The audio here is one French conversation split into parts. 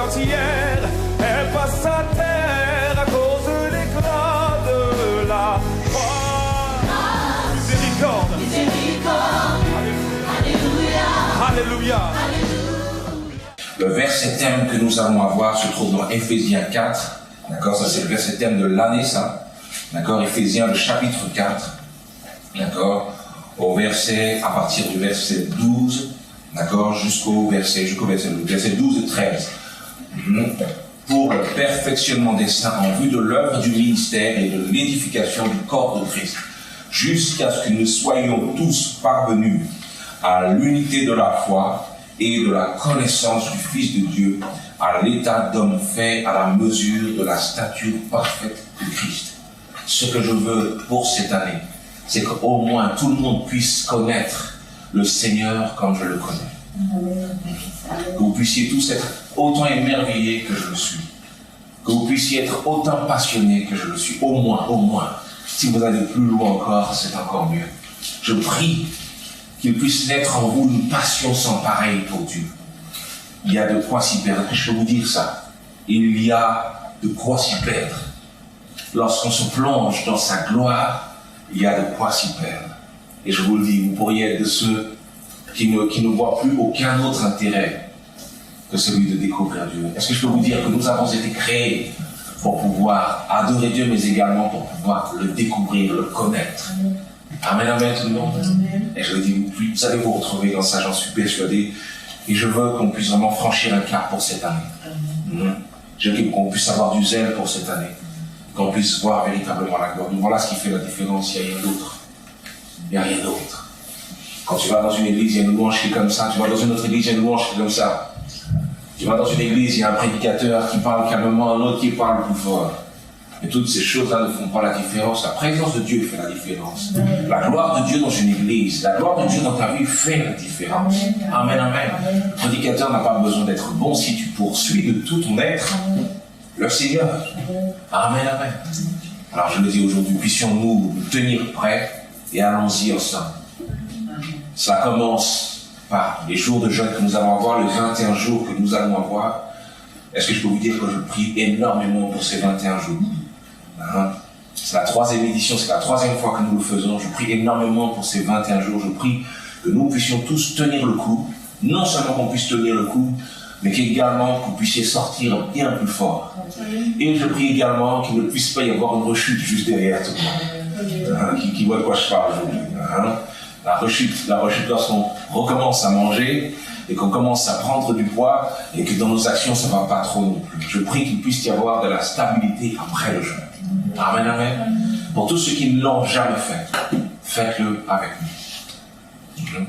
entière, elle passe à terre à cause de l'éclat de la croix. Miséricorde. Alléluia. Le verset thème que nous allons avoir se trouve dans Éphésiens 4. D'accord, ça c'est le verset thème de l'année, ça. D'accord, Éphésiens, le chapitre 4. D'accord, à partir du verset 12. D'accord, jusqu'au verset 12 et 13. Pour le perfectionnement des saints en vue de l'œuvre du ministère et de l'édification du corps de Christ, jusqu'à ce que nous soyons tous parvenus à l'unité de la foi et de la connaissance du Fils de Dieu, à l'état d'homme fait à la mesure de la stature parfaite de Christ. Ce que je veux pour cette année, c'est qu'au moins tout le monde puisse connaître le Seigneur comme je le connais. Que vous puissiez tous être autant émerveillés que je le suis. Que vous puissiez être autant passionnés que je le suis. Au moins. Si vous allez plus loin encore, c'est encore mieux. Je prie qu'il puisse naître en vous une passion sans pareille pour Dieu. Il y a de quoi s'y perdre. Je peux vous dire ça. Il y a de quoi s'y perdre. Lorsqu'on se plonge dans sa gloire, il y a de quoi s'y perdre. Et je vous le dis, vous pourriez être de ceux qui ne voient plus aucun autre intérêt que celui de découvrir Dieu. Est-ce que je peux vous dire que nous avons été créés pour pouvoir adorer Dieu, mais également pour pouvoir le découvrir, le connaître. Amen, amen tout le monde. Et je le dis, vous allez vous retrouver dans ça, j'en suis persuadé. Et je veux qu'on puisse vraiment franchir un cap pour cette année. Je veux qu'on puisse avoir du zèle pour cette année. Qu'on puisse voir véritablement la gloire. Voilà ce qui fait la différence, il n'y a rien d'autre. Il n'y a rien d'autre. Quand tu vas dans une église, il y a une louange qui est comme ça. Tu vas dans une autre église, il y a une louange qui est comme ça. Tu vas dans une église, il y a un prédicateur qui parle calmement, un autre qui parle plus fort. Et toutes ces choses-là ne font pas la différence. La présence de Dieu fait la différence. La gloire de Dieu dans une église, la gloire de Dieu dans ta vie fait la différence. Amen, amen. Le prédicateur n'a pas besoin d'être bon si tu poursuis de tout ton être le Seigneur. Amen, amen. Alors je le dis aujourd'hui, puissions-nous nous tenir prêts et allons-y ensemble. Ça commence par les jours de jeûne que nous allons avoir, les 21 jours que nous allons avoir. Est-ce que je peux vous dire que je prie énormément pour ces 21 jours? C'est la 3e édition, c'est la 3e fois que nous le faisons. Je prie énormément pour ces 21 jours. Je prie que nous puissions tous tenir le coup. Non seulement qu'on puisse tenir le coup, mais qu'également que vous puissiez sortir bien plus fort. Et je prie également qu'il ne puisse pas y avoir une rechute juste derrière tout le monde. Qui voit de quoi je parle aujourd'hui. La rechute lorsqu'on recommence à manger et qu'on commence à prendre du poids et que dans nos actions ça ne va pas trop non plus. Je prie qu'il puisse y avoir de la stabilité après le jeûne. Amen, amen. Pour tous ceux qui ne l'ont jamais fait, faites-le avec nous.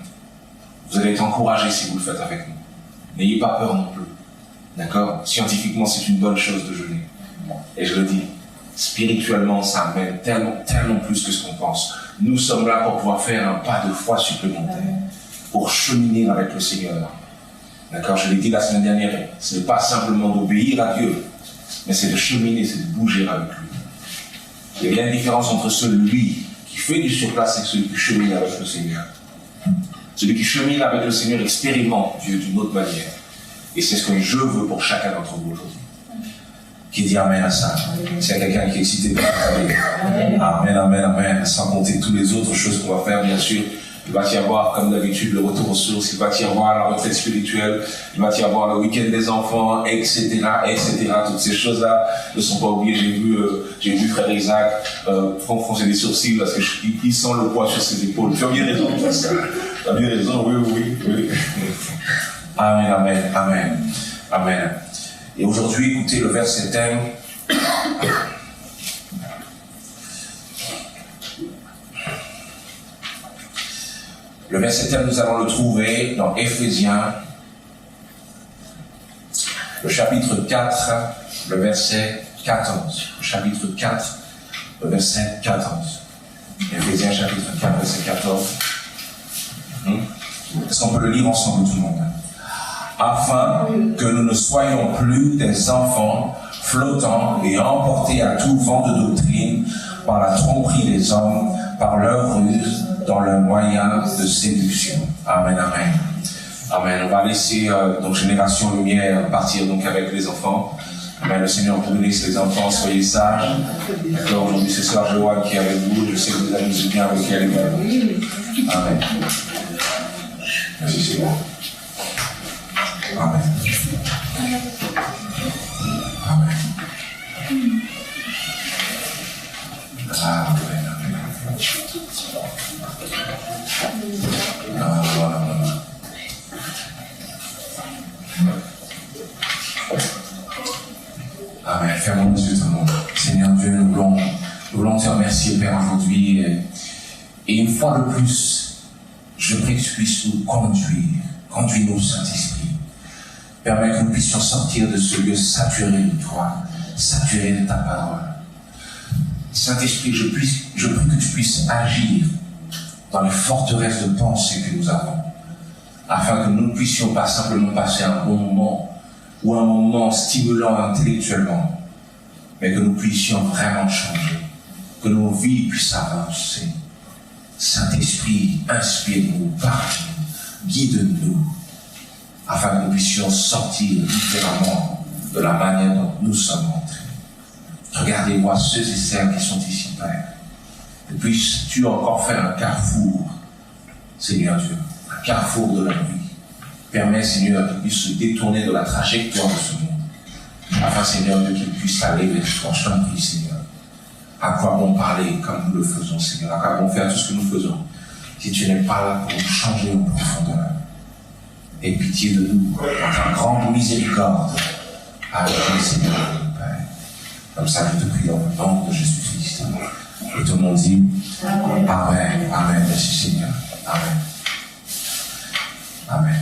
Vous allez être encouragés si vous le faites avec nous. N'ayez pas peur non plus. D'accord? Scientifiquement, c'est une bonne chose de jeûner. Et je le dis, spirituellement, ça amène tellement plus que ce qu'on pense. Nous sommes là pour pouvoir faire un pas de foi supplémentaire, pour cheminer avec le Seigneur. D'accord? Je l'ai dit la semaine dernière, ce n'est pas simplement d'obéir à Dieu, mais c'est de cheminer, c'est de bouger avec lui. Il y a bien une différence entre celui qui fait du surplace et celui qui chemine avec le Seigneur. Celui qui chemine avec le Seigneur expérimente Dieu d'une autre manière. Et c'est ce que je veux pour chacun d'entre vous aujourd'hui. Qui dit Amen à ça? S'il y a quelqu'un qui est excité, Amen, Amen, Amen. Sans compter toutes les autres choses qu'on va faire, bien sûr. Il va y avoir, comme d'habitude, le retour aux sources, il va y avoir la retraite spirituelle, il va y avoir le week-end des enfants, etc., etc. Toutes ces choses-là ne sont pas oubliées. J'ai vu frère Isaac froncer des sourcils parce qu'il sent le poids sur ses épaules. Tu as bien raison, Pascal. Tu as bien raison, oui. Amen, amen, amen, amen. Et aujourd'hui, écoutez le verset thème. Le verset thème, nous allons le trouver dans Éphésiens, le chapitre 4, le verset 14. Le chapitre 4, le verset 14. Éphésiens, chapitre 4, verset 14. Est-ce qu'on peut le lire ensemble, tout le monde? Afin que nous ne soyons plus des enfants flottants et emportés à tout vent de doctrine par la tromperie des hommes, par leur ruse, dans leur moyen de séduction. Amen, amen. Amen. On va laisser donc Génération Lumière partir donc avec les enfants. Amen. Le Seigneur vous bénisse les enfants, soyez sages. D'accord, aujourd'hui c'est Sœur Joanne qui est avec vous. Je sais que vous amusez bien avec elle également. Amen. Merci Seigneur. Amen. Amen. Amen. Fermons nos yeux tout le monde. Seigneur Dieu, nous voulons te remercier, Père, aujourd'hui. Et une fois de plus, je prie que tu puisses nous conduire. Conduis-nous, Saint-Esprit. Permets que nous puissions sortir de ce lieu saturé de toi, saturé de ta parole. Saint-Esprit, je prie que tu puisses agir dans les forteresses de pensée que nous avons, afin que nous ne puissions pas simplement passer un bon moment ou un moment stimulant intellectuellement, mais que nous puissions vraiment changer, que nos vies puissent avancer. Saint-Esprit, inspire-nous, parle-nous, guide-nous, afin que nous puissions sortir différemment de la manière dont nous sommes entrés. Regardez-moi ceux et celles qui sont ici, Père. Et puisses-tu encore faire un carrefour, Seigneur Dieu, un carrefour de leur vie. Permets, Seigneur, qu'ils puissent se détourner de la trajectoire de ce monde. Afin, Seigneur Dieu, qu'ils puissent aller vers toi. Je t'en prie, Seigneur. À quoi bon parler comme nous le faisons, Seigneur? À quoi bon faire tout ce que nous faisons si tu n'es pas là pour nous changer en profondeur? Aie pitié de nous, dans ta grande miséricorde, avec nous, Seigneur, Père. Comme ça, je te prie dans le nom de Jésus-Christ. Et tout le monde dit Amen. Amen. Merci, Seigneur. Amen. Amen.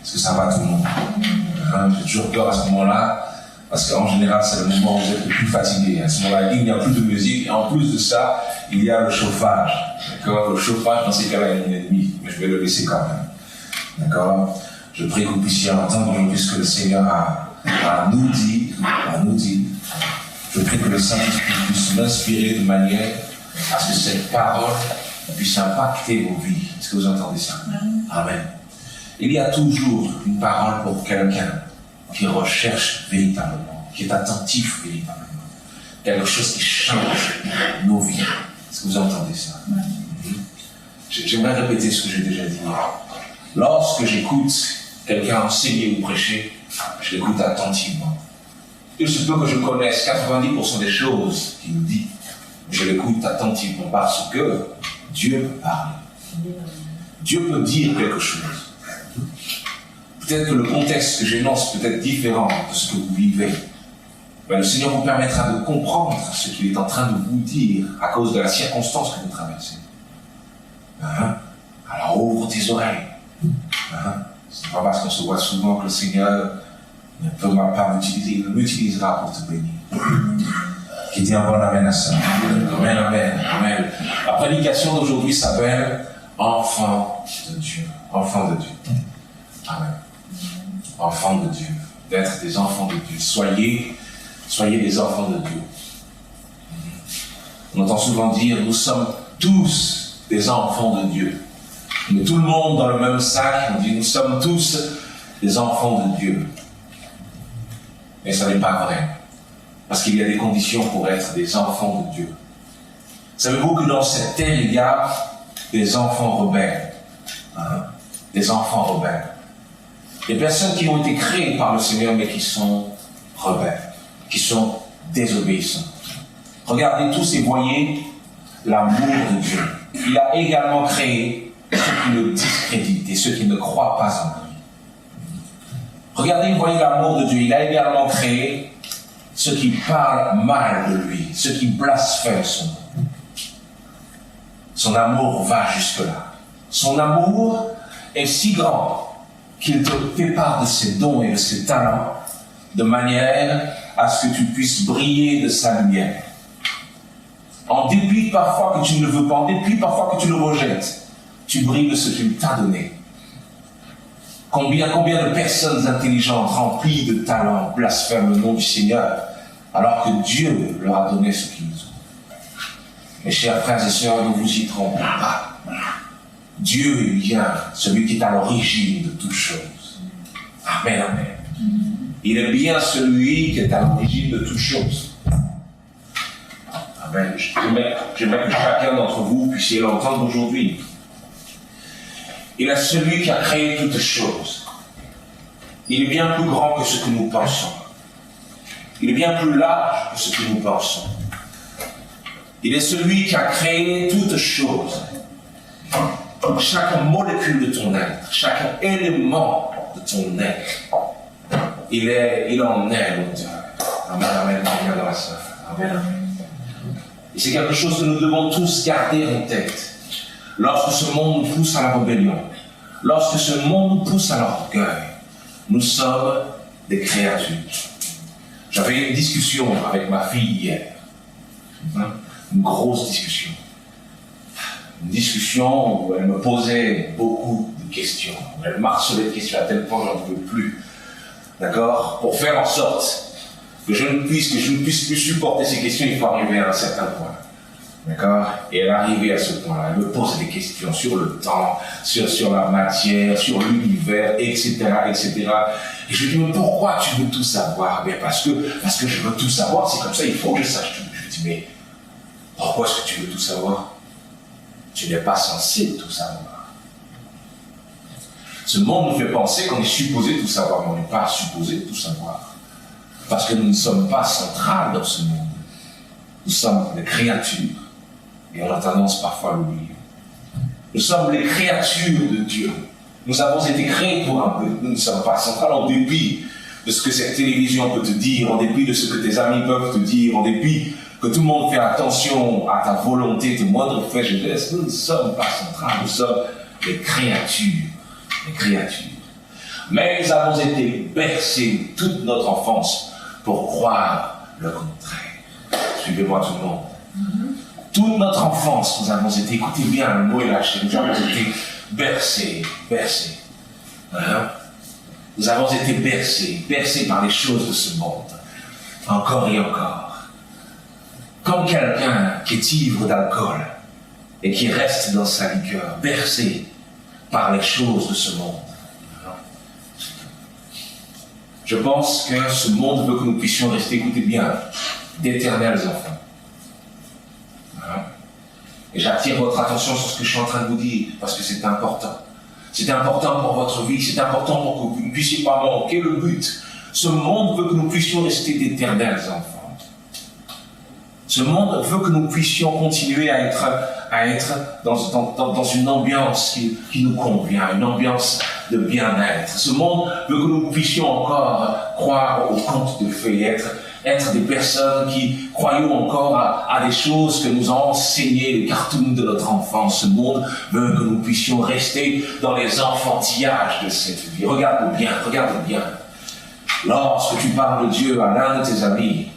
Est-ce que ça va tout le monde? J'ai toujours peur à ce moment-là, parce qu'en général, c'est le moment où vous êtes le plus fatigué. À ce moment-là, il n'y a plus de musique, et en plus de ça, il y a le chauffage. D'accord? Le chauffage, dans ces cas-là, est mon ennemi, mais je vais le laisser quand même. D'accord? Je prie que vous puissiez entendre aujourd'hui ce que le Seigneur a nous dit. Je prie que le Saint-Esprit puisse m'inspirer de manière à ce que cette parole puisse impacter vos vies. Est-ce que vous entendez ça? Amen. Il y a toujours une parole pour quelqu'un qui recherche véritablement, qui est attentif véritablement. Quelque chose qui change nos vies. Est-ce que vous entendez ça? J'aimerais répéter ce que j'ai déjà dit. Lorsque j'écoute quelqu'un enseigner ou prêcher, je l'écoute attentivement. Il se peut que je connaisse 90% des choses qu'il nous dit. Je l'écoute attentivement parce que Dieu peut parler. Dieu peut dire quelque chose. Peut-être que le contexte que j'énonce peut être différent de ce que vous vivez. Mais le Seigneur vous permettra de comprendre ce qu'il est en train de vous dire à cause de la circonstance que vous traversez. Alors ouvre tes oreilles. C'est pas parce qu'on se voit souvent que le Seigneur ne peut pas m'utiliser, il m'utilisera pour te bénir. Qui dit un bon amen à ça. Amen, amen, amen. La prédication d'aujourd'hui s'appelle Enfant de Dieu. Enfant de Dieu. Amen. Enfants de Dieu. D'être des enfants de Dieu. Soyez des enfants de Dieu. On entend souvent dire, nous sommes tous des enfants de Dieu. Mais tout le monde dans le même sac, on dit, nous sommes tous des enfants de Dieu. Mais ça n'est pas vrai. Parce qu'il y a des conditions pour être des enfants de Dieu. Savez-vous que dans cette terre, il y a des enfants rebelles. Des enfants rebelles. Des personnes qui ont été créées par le Seigneur, mais qui sont rebelles, qui sont désobéissants. Regardez tous et voyez l'amour de Dieu. Il a également créé ceux qui le discréditent et ceux qui ne croient pas en lui. Regardez, voyez l'amour de Dieu. Il a également créé ceux qui parlent mal de lui, ceux qui blasphèment son nom. Son amour va jusque-là. Son amour est si grand qu'il te fait part de ses dons et de ses talents de manière à ce que tu puisses briller de sa lumière. En dépit parfois que tu ne le veux pas, en dépit parfois que tu le rejettes, tu brilles de ce qu'il t'a donné. Combien de personnes intelligentes, remplies de talents, blasphèment le nom du Seigneur, alors que Dieu leur a donné ce qu'ils ont. Mes chers frères et sœurs, ne vous y trompez pas. Dieu est bien celui qui est à l'origine de toutes choses. Amen, amen. Il est bien celui qui est à l'origine de toutes choses. Amen. J'aimerais que chacun d'entre vous puissiez l'entendre aujourd'hui. Il est celui qui a créé toutes choses. Il est bien plus grand que ce que nous pensons. Il est bien plus large que ce que nous pensons. Il est celui qui a créé toutes choses. Chaque molécule de ton être, chaque élément de ton être, il en est l'auteur. Amen, amen, amen, amen. Et c'est quelque chose que nous devons tous garder en tête. Lorsque ce monde nous pousse à la rébellion, lorsque ce monde nous pousse à l'orgueil, nous sommes des créatures. J'avais une discussion avec ma fille hier. Une grosse discussion. Une discussion où elle me posait beaucoup de questions. Elle m'harcelait de questions à tel point que j'en pouvais plus. D'accord? Pour faire en sorte que je ne puisse plus supporter ces questions, il faut arriver à un certain point. D'accord? Et elle est arrivée à ce point-là. Elle me pose des questions sur le temps, sur la matière, sur l'univers, etc., etc. Et je lui dis, mais pourquoi tu veux tout savoir? Bien, parce que je veux tout savoir, c'est comme ça, il faut que je sache tout. Je lui dis, mais pourquoi est-ce que tu veux tout savoir? Tu n'es pas censé tout savoir. Ce monde nous fait penser qu'on est supposé tout savoir, mais on n'est pas supposé tout savoir. Parce que nous ne sommes pas centrales dans ce monde. Nous sommes des créatures. Et on a tendance parfois à l'oublier. Nous sommes les créatures de Dieu. Nous avons été créés pour un but. Nous ne sommes pas centrales en dépit de ce que cette télévision peut te dire, en dépit de ce que tes amis peuvent te dire, en dépit que tout le monde fait attention à ta volonté, tes moindres faits et gestes. Nous ne sommes pas centrales. Nous sommes des créatures. Des créatures. Mais nous avons été bercés toute notre enfance pour croire le contraire. Suivez-moi tout le monde. Toute notre enfance, nous avons été, écoutez bien, le mot est lâché, nous avons été bercés. Hein? Nous avons été bercés par les choses de ce monde, encore et encore. Comme quelqu'un qui est ivre d'alcool et qui reste dans sa liqueur, bercé par les choses de ce monde. Je pense que ce monde veut que nous puissions rester, écoutez bien, d'éternels enfants. Et j'attire votre attention sur ce que je suis en train de vous dire, parce que c'est important. C'est important pour votre vie, c'est important pour que vous ne puissiez pas manquer le but. Ce monde veut que nous puissions rester d'éternels enfants. Ce monde veut que nous puissions continuer à être dans une ambiance qui nous convient, une ambiance de bien-être. Ce monde veut que nous puissions encore croire aux contes de fées, être des personnes qui croyons encore à des choses que nous ont enseignées les cartoons de notre enfance. Ce monde veut que nous puissions rester dans les enfantillages de cette vie. Regarde bien. Lorsque tu parles de Dieu à l'un de tes amis,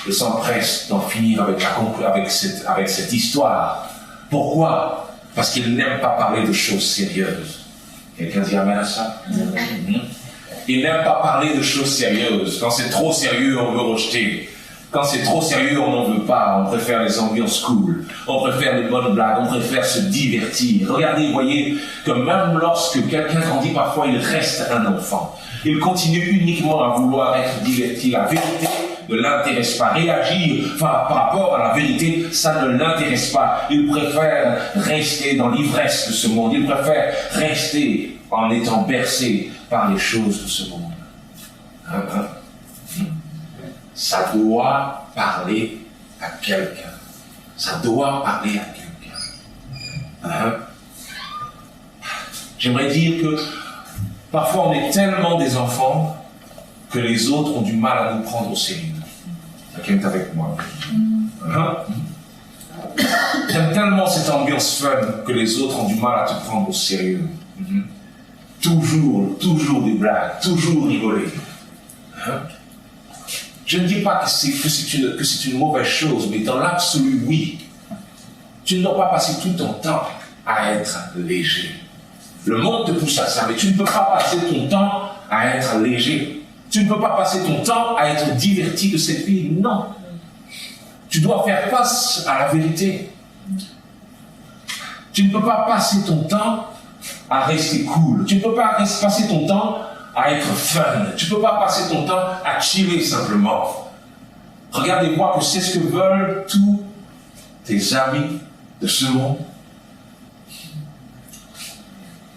ils s'empressent d'en finir avec cette histoire. Pourquoi? Parce qu'ils n'aiment pas parler de choses sérieuses. Quelqu'un dit amen à ça? Ils n'aiment pas parler de choses sérieuses. Quand c'est trop sérieux, on veut rejeter. Quand c'est trop sérieux, on n'en veut pas. On préfère les ambiances cool. On préfère les bonnes blagues. On préfère se divertir. Regardez, voyez que même lorsque quelqu'un grandit, parfois il reste un enfant. Il continue uniquement à vouloir être diverti. La vérité ne l'intéresse pas. Réagir par rapport à la vérité, ça ne l'intéresse pas. Il préfère rester dans l'ivresse de ce monde. Il préfère rester en étant bercé par les choses de ce monde. Ça doit parler à quelqu'un. Ça doit parler à quelqu'un. J'aimerais dire que parfois on est tellement des enfants que les autres ont du mal à nous prendre au sérieux. Quelqu'un est avec moi. J'aime tellement cette ambiance fun que les autres ont du mal à te prendre au sérieux. Toujours des blagues, toujours rigoler. Je ne dis pas que c'est une mauvaise chose, mais dans l'absolu, oui. Tu ne dois pas passer tout ton temps à être léger. Le monde te pousse à ça, mais tu ne peux pas passer ton temps à être léger. Tu ne peux pas passer ton temps à être diverti de cette vie. Non. Tu dois faire face à la vérité. Tu ne peux pas passer ton temps à rester cool. Tu ne peux pas passer ton temps à être fun. Tu ne peux pas passer ton temps à chiller simplement. Regarde et vois que c'est ce que veulent tous tes amis de ce monde.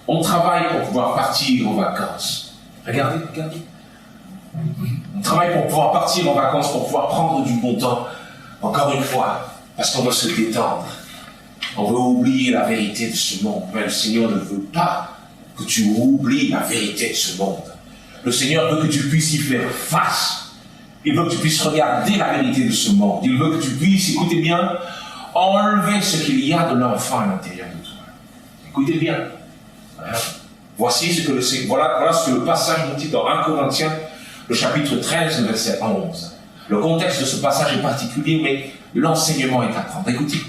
On travaille pour pouvoir partir en vacances. Regardez. On travaille pour pouvoir partir en vacances, pour pouvoir prendre du bon temps. Encore une fois, parce qu'on veut se détendre. On veut oublier la vérité de ce monde. Mais le Seigneur ne veut pas que tu oublies la vérité de ce monde. Le Seigneur veut que tu puisses y faire face. Il veut que tu puisses regarder la vérité de ce monde. Il veut que tu puisses, écoutez bien, enlever ce qu'il y a de l'enfant à l'intérieur de toi. Écoutez bien. Voici ce que voilà ce que le passage nous dit dans 1 Corinthiens, le chapitre 13, le verset 11. Le contexte de ce passage est particulier, mais l'enseignement est à prendre. Écoutez.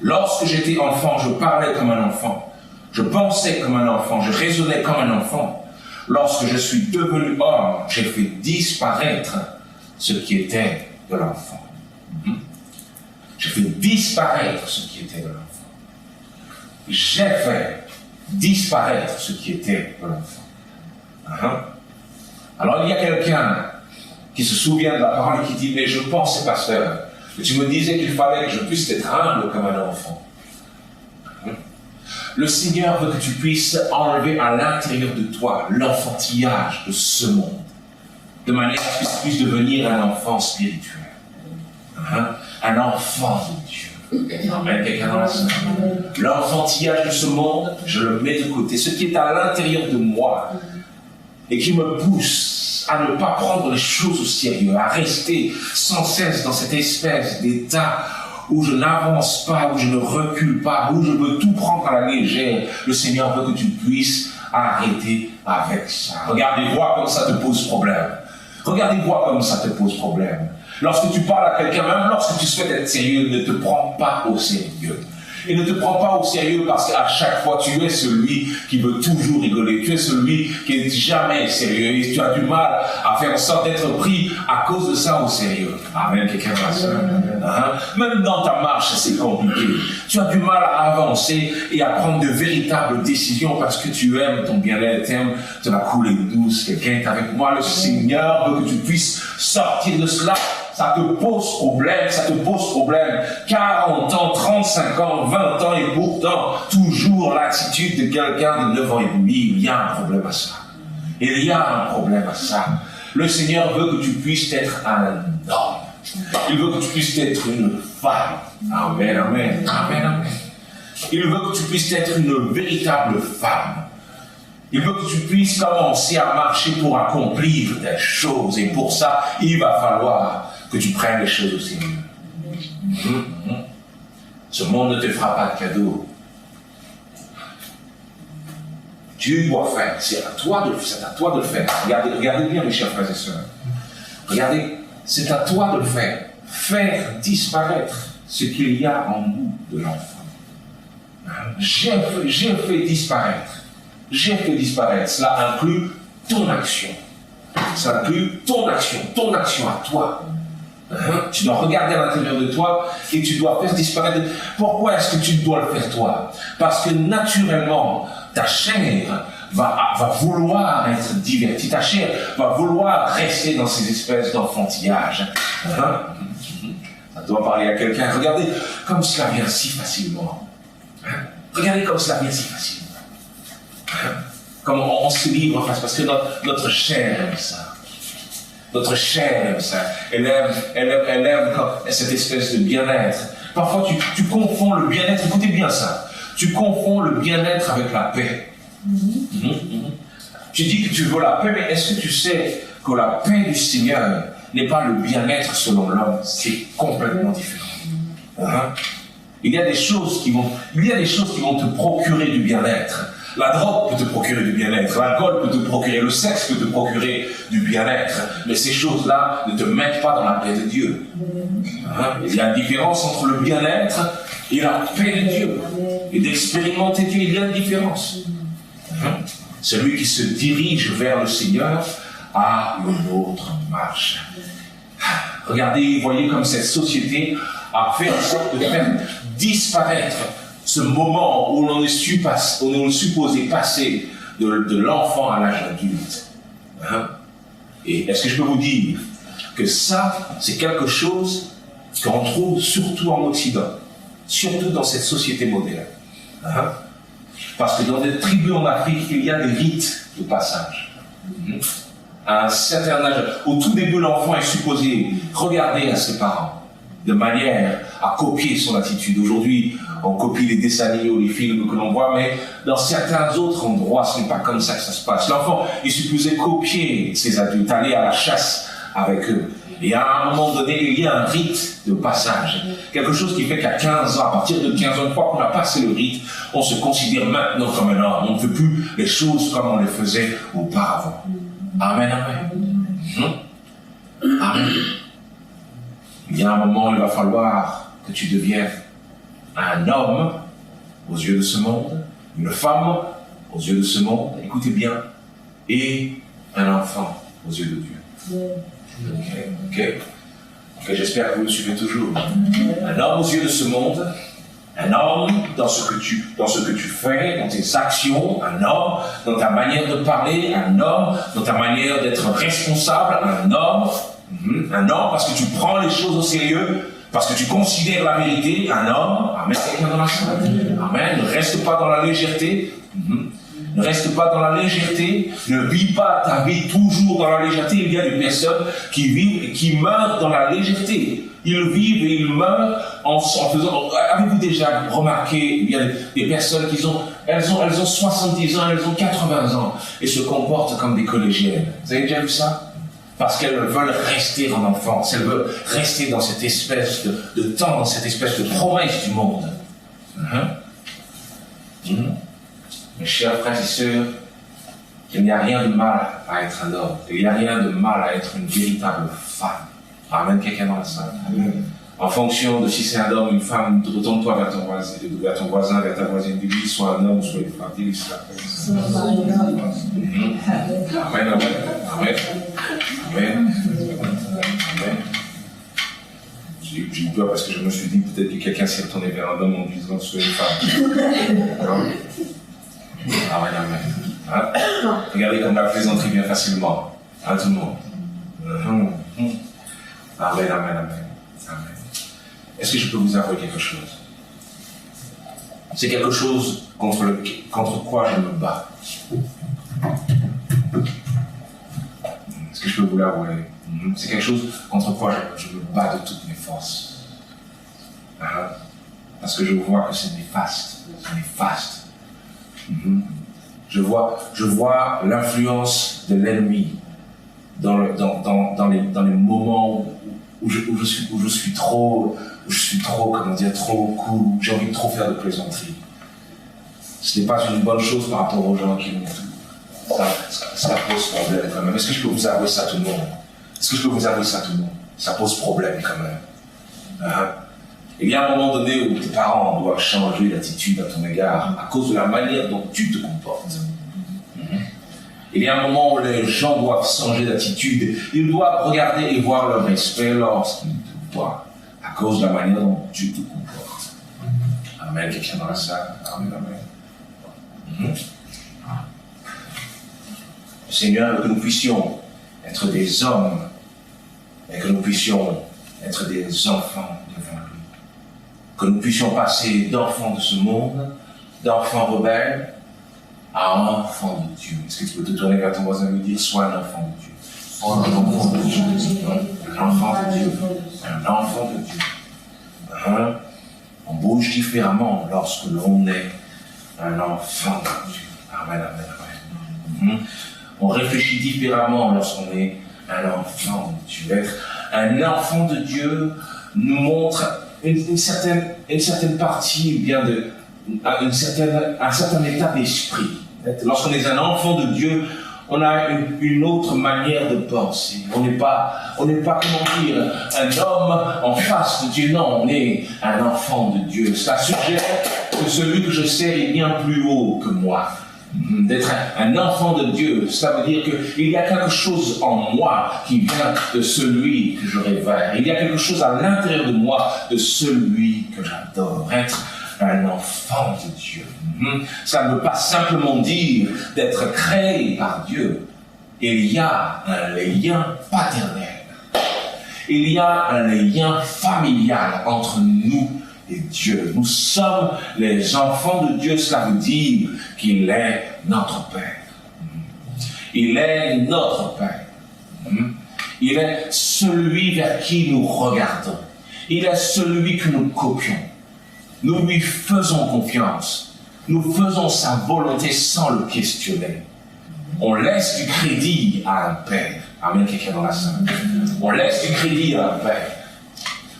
Lorsque j'étais enfant, je parlais comme un enfant. Je pensais comme un enfant. Je raisonnais comme un enfant. Lorsque je suis devenu homme, j'ai fait disparaître ce qui était de l'enfant. J'ai fait disparaître ce qui était de l'enfant. J'ai fait disparaître ce qui était de l'enfant. Alors il y a quelqu'un qui se souvient de la parole et qui dit, mais je pensais, pasteur, que tu me disais qu'il fallait que je puisse être humble comme un enfant. Le Seigneur veut que tu puisses enlever à l'intérieur de toi l'enfantillage de ce monde, de manière à ce que tu puisses devenir un enfant spirituel. Un enfant de Dieu. Amen, quelqu'un dans la salle. L'enfantillage de ce monde, je le mets de côté. Ce qui est à l'intérieur de moi et qui me pousse à ne pas prendre les choses au sérieux, à rester sans cesse dans cette espèce d'état où je n'avance pas, où je ne recule pas, où je veux tout prendre à la légère. Le Seigneur veut que tu puisses arrêter avec ça. Regardez-moi comme ça te pose problème. Regardez-moi comme ça te pose problème. Lorsque tu parles à quelqu'un, même lorsque tu souhaites être sérieux, ne te prends pas au sérieux. Et ne te prends pas au sérieux parce qu'à chaque fois, tu es celui qui veut toujours rigoler. Tu es celui qui n'est jamais sérieux. Et tu as du mal à faire en sorte d'être pris à cause de ça au sérieux. Amen, quelqu'un va ça. Même dans ta marche, c'est compliqué. Tu as du mal à avancer et à prendre de véritables décisions parce que tu aimes ton bien-être, tu aimes de la coulée douce. Quelqu'un est avec moi. Le Seigneur veut que tu puisses sortir de cela. Ça te pose problème, 40 ans, 35 ans, 20 ans, et pourtant, toujours l'attitude de quelqu'un de devant lui, il y a un problème à ça. Il y a un problème à ça. Le Seigneur veut que tu puisses être un homme. Il veut que tu puisses être une femme. Amen, amen, amen, amen. Il veut que tu puisses être une véritable femme. Il veut que tu puisses commencer à marcher pour accomplir des choses. Et pour ça, il va falloir que tu prennes les choses au sérieux. Ce monde ne te fera pas de cadeau. Tu dois faire. C'est à toi de le faire. Regardez bien, mes chers frères et sœurs. Regardez, c'est à toi de le faire. Faire disparaître ce qu'il y a en nous de l'enfant. J'ai fait disparaître. Cela inclut ton action. Ça inclut ton action à toi. Tu dois regarder à l'intérieur de toi et tu dois faire disparaître. Pourquoi est-ce que tu dois le faire toi? Parce que naturellement, ta chair va vouloir être divertie. Ta chair va vouloir rester dans ces espèces d'enfantillage. Ça doit parler à quelqu'un. Regardez comme cela vient si facilement. Regardez comme cela vient si facilement. Comme on se livre en face, parce que notre chair aime ça. Notre chair aime ça. Elle aime cette espèce de bien-être. Parfois, tu confonds le bien-être. Écoutez bien ça. Tu confonds le bien-être avec la paix. Tu dis que tu veux la paix, mais est-ce que tu sais que la paix du Seigneur n'est pas le bien-être selon l'homme? C'est complètement différent. Il y a des choses qui vont te procurer du bien-être. La drogue peut te procurer du bien-être, l'alcool peut te procurer, le sexe peut te procurer du bien-être, mais ces choses-là ne te mettent pas dans la paix de Dieu. Il y a une différence entre le bien-être et la paix de Dieu. Et d'expérimenter Dieu, il y a une différence. Celui qui se dirige vers le Seigneur a une autre marche. Regardez, voyez comme cette société a fait en sorte de faire disparaître ce moment où l'on est supposé passer de l'enfant à l'âge adulte. Hein? Et est-ce que je peux vous dire que ça, c'est quelque chose qu'on trouve surtout en Occident, surtout dans cette société moderne. Hein? Parce que dans des tribus en Afrique, il y a des rites de passage. À un certain âge, au tout début, l'enfant est supposé regarder à ses parents de manière à copier son attitude. Aujourd'hui, on copie les dessins animés ou les films que l'on voit, mais dans certains autres endroits, ce n'est pas comme ça que ça se passe. L'enfant est supposé copier ses adultes, aller à la chasse avec eux. Et à un moment donné, il y a un rite de passage. Quelque chose qui fait qu'à 15 ans, à partir de 15 ans, une fois qu'on a passé le rite, on se considère maintenant comme un homme. On ne fait plus les choses comme on les faisait auparavant. Amen, amen. Amen. Il y a un moment, il va falloir que tu deviennes un homme aux yeux de ce monde, une femme aux yeux de ce monde, écoutez bien, et un enfant aux yeux de Dieu. Ok, j'espère que vous me suivez toujours. Un homme aux yeux de ce monde, un homme dans ce que tu fais, dans tes actions, un homme dans ta manière de parler, un homme dans ta manière d'être responsable, un homme parce que tu prends les choses au sérieux, parce que tu considères la vérité, un homme, amen, quelqu'un dans la salle, amen, ne reste pas dans la légèreté, ne reste pas dans la légèreté, ne vis pas ta vie toujours dans la légèreté. Il y a des personnes qui vivent et qui meurent dans la légèreté. Ils vivent et ils meurent en faisant... Avez-vous déjà remarqué, il y a des personnes qui elles ont 70 ans, elles ont 80 ans et se comportent comme des collégiennes. Vous avez déjà vu ça? Parce qu'elles veulent rester en enfance, elles veulent rester dans cette espèce de temps, dans cette espèce de promesse du monde. Mes chers frères et sœurs, il n'y a rien de mal à être un homme. Il n'y a rien de mal à être une véritable femme. Amen, quelqu'un dans la salle. En fonction de si c'est un homme ou une femme, retourne-toi vers ton voisin, vers ta voisine, dis-lui, soit un homme, soit une femme, dis-lui cela. Amen, amen, amen, amen, amen. J'ai eu peur parce que je me suis dit peut-être que quelqu'un s'est retourné vers un homme en disant soit une femme. Amen, amen. Hein? Regardez comme la plaisanterie vient facilement. À tout le monde. Amen, amen, amen. Amen. Est-ce que je peux vous avouer quelque chose? C'est quelque chose contre quoi je me bats. Est-ce que je peux vous l'avouer? C'est quelque chose contre quoi je me bats de toutes mes forces. Parce que je vois que c'est néfaste. C'est néfaste. Je vois l'influence de l'ennemi dans les moments où je suis trop, comment dire, trop cool, où j'ai envie de trop faire de plaisanteries. Ce n'est pas une bonne chose par rapport aux gens qui m'entourent. Ça pose problème quand même. Est-ce que je peux vous avouer ça tout le monde? Est-ce que je peux vous avouer ça tout le monde? Ça pose problème quand même. Il y a un moment donné où tes parents doivent changer d'attitude à ton égard à cause de la manière dont tu te comportes. Il y a un moment où les gens doivent changer d'attitude. Ils doivent regarder et voir leur respect lorsqu'ils te voient à cause de la manière dont tu te comportes. Amen. Quelqu'un dans la salle? Amen, amen. Seigneur, que nous puissions être des hommes et que nous puissions être des enfants devant lui. Que nous puissions passer d'enfants de ce monde, d'enfants rebelles, à enfants de Dieu. Est-ce que tu peux te tourner vers ton voisin et lui dire, sois un enfant de Dieu. Sois un enfant de Dieu. Un enfant de Dieu. Un enfant de Dieu. On bouge différemment lorsque l'on est un enfant de Dieu. Amen, amen, amen. On réfléchit différemment lorsqu'on est un enfant de Dieu. Être un enfant de Dieu nous montre une certaine partie, bien un certain état d'esprit. Lorsqu'on est un enfant de Dieu, on a une autre manière de penser. On n'est pas, comment dire, un homme en face de Dieu. Non, on est un enfant de Dieu. Cela suggère que celui que je sers est bien plus haut que moi. D'être un enfant de Dieu, cela veut dire qu'il y a quelque chose en moi qui vient de celui que je révère. Il y a quelque chose à l'intérieur de moi de celui que j'adore. Être un enfant de Dieu. Ça ne veut pas simplement dire d'être créé par Dieu. Il y a un lien paternel. Il y a un lien familial entre nous et Dieu. Nous sommes les enfants de Dieu. Cela veut dire qu'il est notre Père. Il est notre Père. Il est celui vers qui nous regardons. Il est celui que nous copions. Nous lui faisons confiance. Nous faisons sa volonté sans le questionner. On laisse du crédit à un Père. Amen, quelqu'un dans la salle. On laisse du crédit à un Père.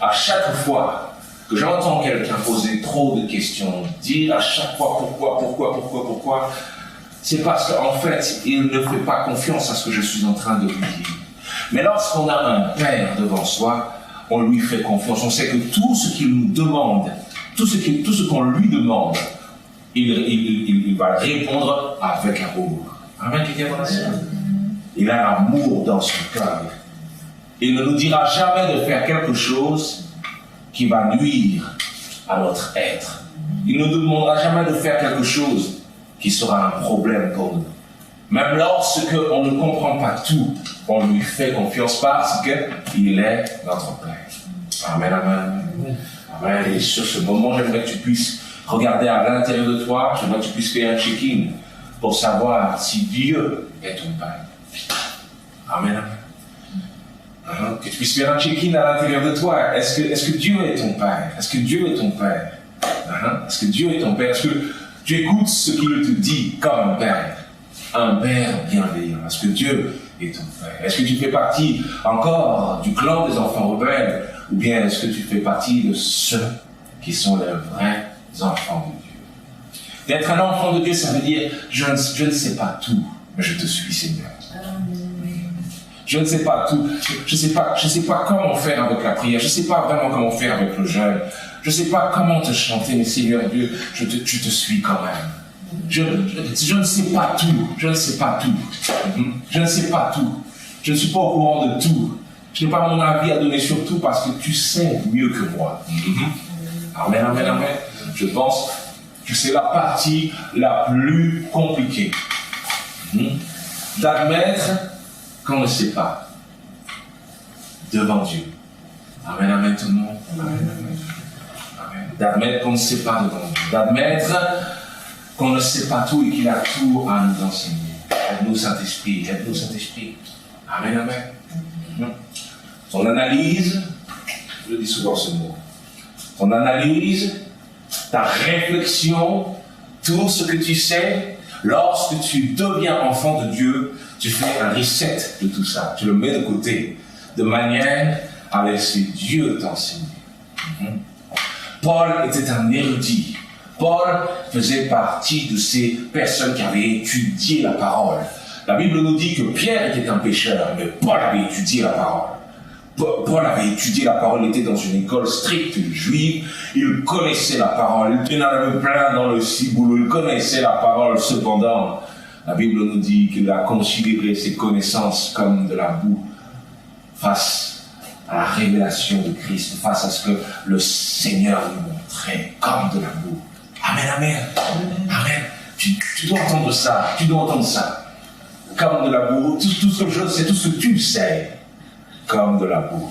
À chaque fois que j'entends quelqu'un poser trop de questions, dire à chaque fois pourquoi, c'est parce qu'en fait, il ne fait pas confiance à ce que je suis en train de lui dire. Mais lorsqu'on a un Père devant soi, on lui fait confiance. On sait que tout ce qu'il nous demande, tout ce qu'on lui demande, il va répondre avec amour. Amen, quelqu'un dans la salle. Il a l'amour dans son cœur. Il ne nous dira jamais de faire quelque chose qui va nuire à notre être. Il ne nous demandera jamais de faire quelque chose qui sera un problème pour nous. Même lorsqu'on ne comprend pas tout, on lui fait confiance parce qu'il est notre Père. Amen, amen. Amen. Et sur ce moment, j'aimerais que tu puisses regarder à l'intérieur de toi, j'aimerais que tu puisses faire un check-in pour savoir si Dieu est ton Père. Amen, amen. Que tu puisses faire un check-in à l'intérieur de toi. Est-ce que Dieu est ton Père? Est-ce que Dieu est ton Père? Est-ce que Dieu est ton Père? Est-ce que tu écoutes ce qu'il te dit comme un Père? Un Père bienveillant. Est-ce que Dieu est ton Père? Est-ce que tu fais partie encore du clan des enfants rebelles? Ou bien est-ce que tu fais partie de ceux qui sont les vrais enfants de Dieu? D'être un enfant de Dieu, ça veut dire je ne sais pas tout, mais je te suis, Seigneur. Je ne sais pas tout. Je ne sais pas comment faire avec la prière. Je ne sais pas vraiment comment faire avec le jeûne. Je ne sais pas comment te chanter, mais Seigneur Dieu, je te suis quand même. Je ne sais pas tout. Je ne sais pas tout. Je ne sais pas tout. Je ne suis pas au courant de tout. Je n'ai pas mon avis à donner sur tout parce que tu sais mieux que moi. Amen, amen, amen. Je pense que c'est la partie la plus compliquée. D'admettre qu'on ne sait pas devant Dieu. Amen, amen tout le monde. Amen, amen. Amen. D'admettre qu'on ne sait pas devant Dieu. D'admettre qu'on ne sait pas tout et qu'il a tout à nous enseigner. Aide-nous Saint-Esprit, aide-nous Saint-Esprit. Amen, amen. Ton analyse, je dis souvent ce mot, ton analyse, ta réflexion, tout ce que tu sais, lorsque tu deviens enfant de Dieu, tu fais un reset de tout ça. Tu le mets de côté, de manière à laisser Dieu t'enseigner. Paul était un érudit. Paul faisait partie de ces personnes qui avaient étudié la parole. La Bible nous dit que Pierre était un pécheur, mais Paul avait étudié la parole. Paul avait étudié la parole, il était dans une école stricte juive, il connaissait la parole, il en avait plein dans le ciboulot, il connaissait la parole. Cependant, la Bible nous dit qu'il a considéré ses connaissances comme de la boue face à la révélation de Christ, face à ce que le Seigneur lui montrait comme de la boue. Amen, amen. Amen. Tu dois entendre ça, tu dois entendre ça. Comme de la boue, tout ce que je sais, tout ce que tu sais. Comme de la boue.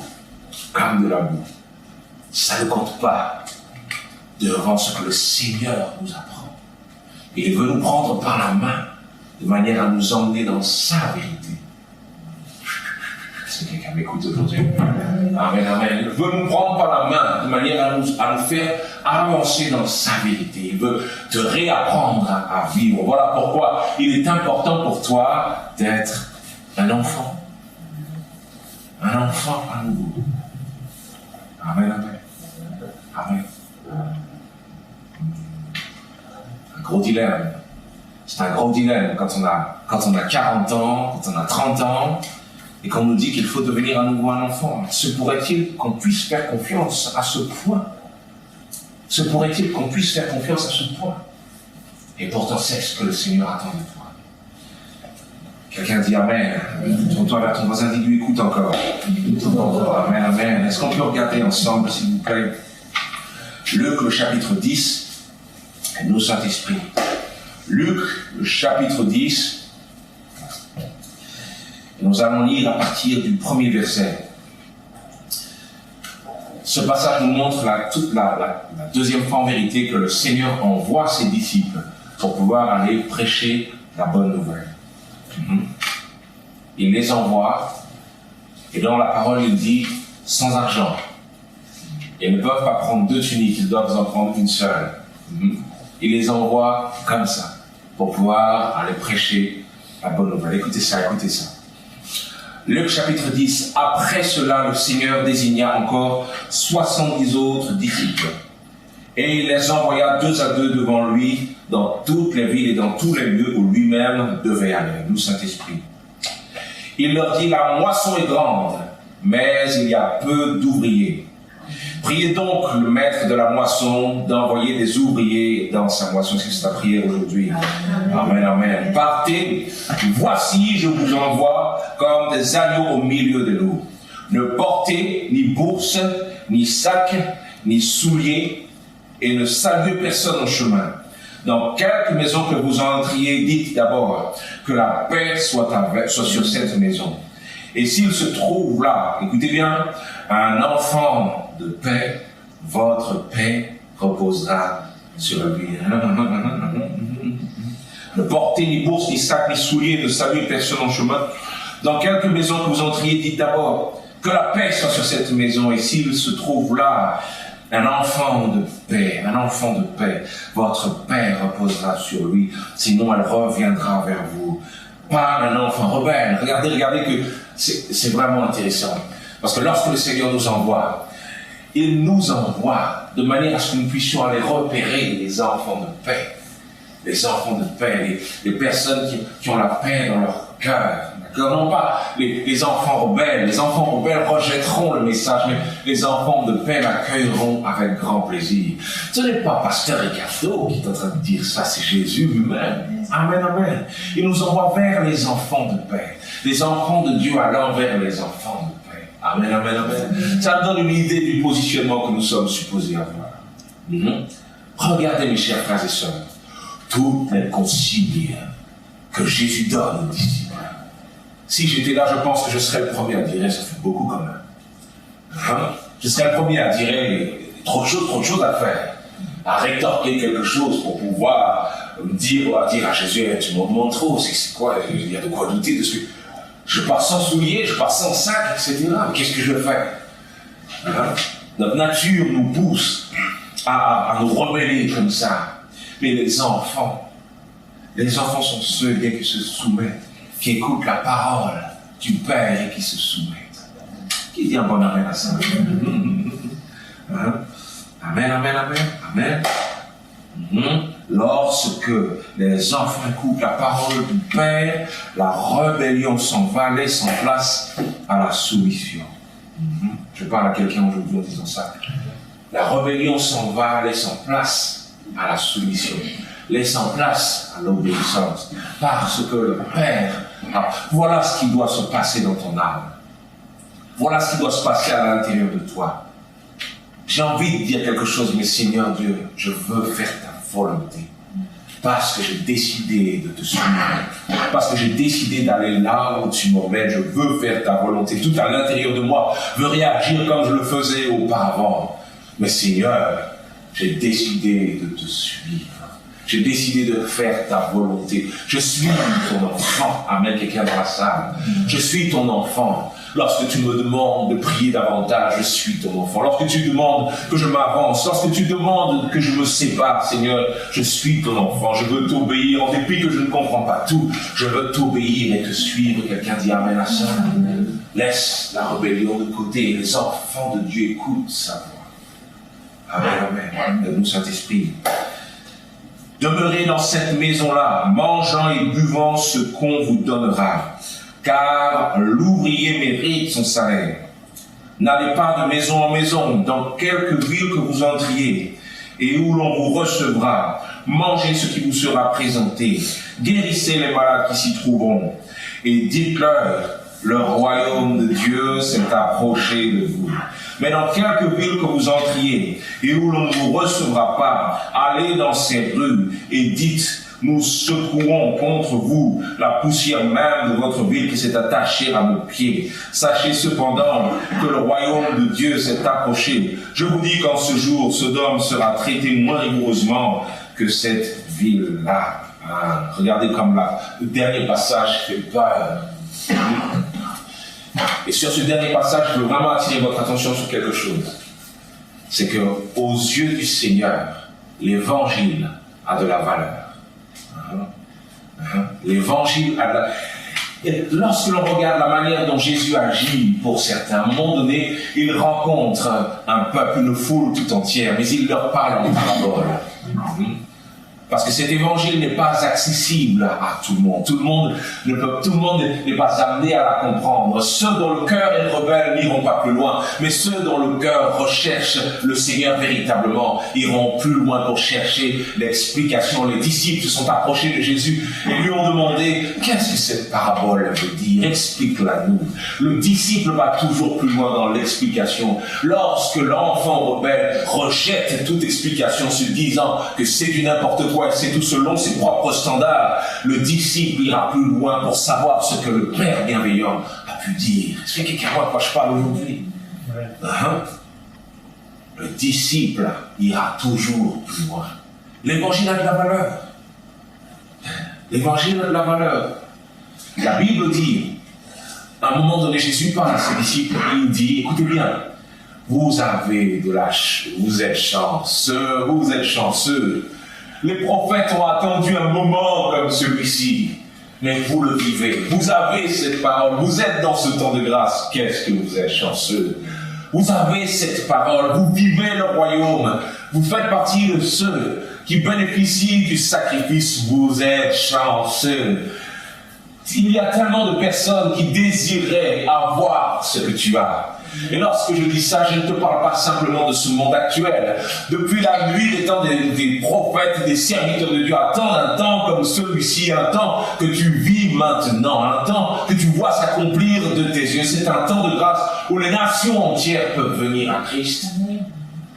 Comme de la boue. Ça ne compte pas devant ce que le Seigneur nous apprend. Il veut nous prendre par la main de manière à nous emmener dans sa vérité. Est-ce que quelqu'un m'écoute aujourd'hui? Amen, amen. Il veut nous prendre par la main de manière à nous faire avancer dans sa vérité. Il veut te réapprendre à vivre. Voilà pourquoi il est important pour toi d'être un enfant. Un enfant à nouveau. Amen, amen. Amen. Un gros dilemme. C'est un gros dilemme quand on a 40 ans, quand on a 30 ans, et qu'on nous dit qu'il faut devenir à nouveau un enfant. Se pourrait-il qu'on puisse faire confiance à ce point? Se pourrait-il qu'on puisse faire confiance à ce point? Et pourtant, c'est ce que le Seigneur attend de toi. Quelqu'un dit Amen. Tourne-toi vers ton voisin, dis-lui écoute encore. Écoute encore. Amen, amen. Est-ce qu'on peut regarder ensemble, s'il vous plaît, Luc, le chapitre 10, Aide-nous, Saint-Esprit. Luc, le chapitre 10. Et nous allons lire à partir du premier verset. Ce passage nous montre toute la deuxième fois en vérité que le Seigneur envoie ses disciples pour pouvoir aller prêcher la bonne nouvelle. Il les envoie, et dans la parole il dit sans argent. Ils ne peuvent pas prendre 2 tuniques, ils doivent en prendre une seule. Il les envoie comme ça, pour pouvoir aller prêcher la bonne nouvelle. Écoutez ça, écoutez ça. Luc chapitre 10. Après cela, le Seigneur désigna encore 70 autres disciples. Et il les envoya 2 à 2 devant lui dans toutes les villes et dans tous les lieux où lui-même devait aller. Nous, Saint-Esprit. Il leur dit, la moisson est grande, mais il y a peu d'ouvriers. Priez donc le maître de la moisson d'envoyer des ouvriers dans sa moisson. C'est ta prière aujourd'hui. Amen, amen. Partez, voici, je vous envoie comme des agneaux au milieu de loups. Ne portez ni bourse, ni sac, ni souliers, et ne saluez personne au chemin. Dans quelque maison que vous entriez, dites d'abord que la paix soit sur cette maison. Et s'il se trouve là, écoutez bien, un enfant de paix, votre paix reposera sur lui. Ne portez ni bourse, ni sac, ni souliers, ne saluez personne en chemin. Dans quelque maison que vous entriez, dites d'abord que la paix soit sur cette maison. Et s'il se trouve là, un enfant de paix, votre paix reposera sur lui. Sinon, elle reviendra vers vous. Pas un enfant rebelle. Regardez que c'est vraiment intéressant. Parce que lorsque le Seigneur nous envoie, il nous envoie de manière à ce que nous puissions aller repérer les enfants de paix. Les enfants de paix, les personnes qui ont la paix dans leur cœur. Non pas les enfants rebelles. Les enfants rebelles rejetteront le message, mais les enfants de paix l'accueilleront avec grand plaisir. Ce n'est pas Pasteur Ricardo qui est en train de dire ça, c'est Jésus lui-même. Amen, amen. Il nous envoie vers les enfants de paix. Les enfants de Dieu allant vers les enfants de paix. Amen, amen, amen. Ça donne une idée du positionnement que nous sommes supposés avoir. Regardez mes chers frères et sœurs, toutes les consignes que Jésus donne aux disciples. Si j'étais là, je pense que je serais le premier à dire, ça fait beaucoup quand même. Je serais le premier à dire, trop de choses à faire, à rétorquer quelque chose pour pouvoir dire à Jésus, tu m'en demandes trop, c'est quoi, il y a de quoi douter de ce que... Je pars sans souliers, je pars sans sac, etc. Qu'est-ce que je fais? Notre nature nous pousse à nous rebeller comme ça. Mais les enfants sont ceux qui se soumettent, qui écoutent la parole du Père et qui se soumettent. Qui dit un bon amen à ça? Amen, amen, amen, amen. Lorsque les enfants écoutent la parole du Père, la rébellion s'en va, laissant place à la soumission. Je parle à quelqu'un aujourd'hui en disant ça. La rébellion s'en va, laissant place à la soumission, laissant place à l'obéissance, parce que le Père, voilà ce qui doit se passer dans ton âme. Voilà ce qui doit se passer à l'intérieur de toi. J'ai envie de dire quelque chose, mais Seigneur Dieu, je veux faire ta volonté. Parce que j'ai décidé de te suivre. Parce que j'ai décidé d'aller là où tu m'emmènes. Je veux faire ta volonté. Tout à l'intérieur de moi veut réagir comme je le faisais auparavant. Mais Seigneur, j'ai décidé de te suivre. J'ai décidé de faire ta volonté. Je suis ton enfant. Amen, quelqu'un dans la salle. Je suis ton enfant. Lorsque tu me demandes de prier davantage, je suis ton enfant. Lorsque tu demandes que je m'avance, lorsque tu demandes que je me sépare, Seigneur, je suis ton enfant. Je veux t'obéir, en dépit que je ne comprends pas tout. Je veux t'obéir et te suivre. Quelqu'un dit Amen à ça. Laisse la rébellion de côté. Les enfants de Dieu écoutent sa voix. Amen, amen. Donne-nous Saint-Esprit. Demeurez dans cette maison-là, mangeant et buvant ce qu'on vous donnera, car l'ouvrier mérite son salaire. N'allez pas de maison en maison, dans quelque ville que vous entriez, et où l'on vous recevra. Mangez ce qui vous sera présenté. Guérissez les malades qui s'y trouveront, et dites-leur, Le royaume de Dieu s'est approché de vous. Mais dans quelque ville que vous entriez et où l'on ne vous recevra pas, allez dans ces rues et dites: nous secouons contre vous la poussière même de votre ville qui s'est attachée à nos pieds. Sachez cependant que le royaume de Dieu s'est approché. Je vous dis qu'en ce jour, Sodome sera traité moins rigoureusement que cette ville-là. Ah, regardez comme là, le dernier passage fait peur. Et sur ce dernier passage, je veux vraiment attirer votre attention sur quelque chose. C'est que, aux yeux du Seigneur, l'évangile a de la valeur. L'évangile a de la... Et lorsque l'on regarde la manière dont Jésus agit pour certains, à un moment donné, il rencontre un peuple, une foule tout entière, mais il leur parle en parabole. Parce que cet évangile n'est pas accessible à tout le monde. Tout le monde n'est pas amené à la comprendre. Ceux dont le cœur est rebelle n'iront pas plus loin. Mais ceux dont le cœur recherche le Seigneur véritablement iront plus loin pour chercher l'explication. Les disciples se sont approchés de Jésus et lui ont demandé: qu'est-ce que cette parabole veut dire? Explique-la nous. Le disciple va toujours plus loin dans l'explication. Lorsque l'enfant rebelle rejette toute explication se disant que c'est du n'importe quoi, c'est tout selon ses propres standards, le disciple ira plus loin pour savoir ce que le Père bienveillant a pu dire. Est-ce que quelqu'un voit de quoi je parle aujourd'hui? Le disciple ira toujours plus loin. L'évangile a de la valeur. L'évangile a de la valeur. La Bible dit, à un moment donné, Jésus parle à ses disciples, il dit: écoutez bien, vous êtes chanceux, vous êtes chanceux. Les prophètes ont attendu un moment comme celui-ci, mais vous le vivez. Vous avez cette parole, vous êtes dans ce temps de grâce. Qu'est-ce que vous êtes chanceux? Vous avez cette parole, vous vivez le royaume, vous faites partie de ceux qui bénéficient du sacrifice. Vous êtes chanceux. Il y a tellement de personnes qui désiraient avoir ce que tu as. Et lorsque je dis ça, je ne te parle pas simplement de ce monde actuel. Depuis la nuit des temps des prophètes, des serviteurs de Dieu, attends un temps comme celui-ci, un temps que tu vis maintenant, un temps que tu vois s'accomplir de tes yeux. C'est un temps de grâce où les nations entières peuvent venir à Christ.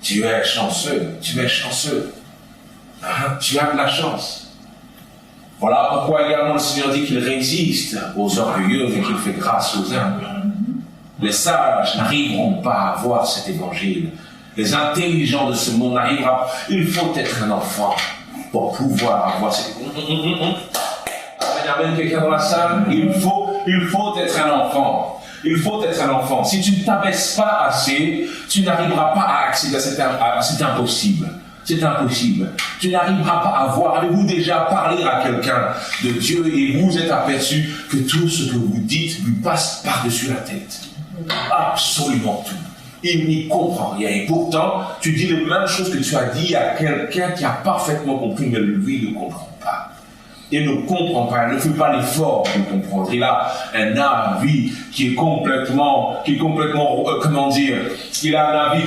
Tu es chanceux, tu es chanceux. Tu as de la chance. Voilà pourquoi également le Seigneur dit qu'il résiste aux orgueilleux et qu'il fait grâce aux humbles. Les sages n'arriveront pas à voir cet évangile. Les intelligents de ce monde n'arriveront pas. Il faut être un enfant pour pouvoir avoir cet évangile. Amen, quelqu'un dans la salle. Il faut être un enfant. Il faut être un enfant. Si tu ne t'abaisses pas assez, tu n'arriveras pas à accéder à cet impossible. C'est impossible. Tu n'arriveras pas à voir. Avez-vous déjà parlé à quelqu'un de Dieu et vous êtes aperçu que tout ce que vous dites lui passe par-dessus la tête? Absolument tout. Il n'y comprend rien. Et pourtant, tu dis les mêmes choses que tu as dit à quelqu'un qui a parfaitement compris, mais lui ne comprend pas. Il ne comprend pas, il ne fait pas l'effort de comprendre. Il a un avis qui est complètement, comment dire, il a un avis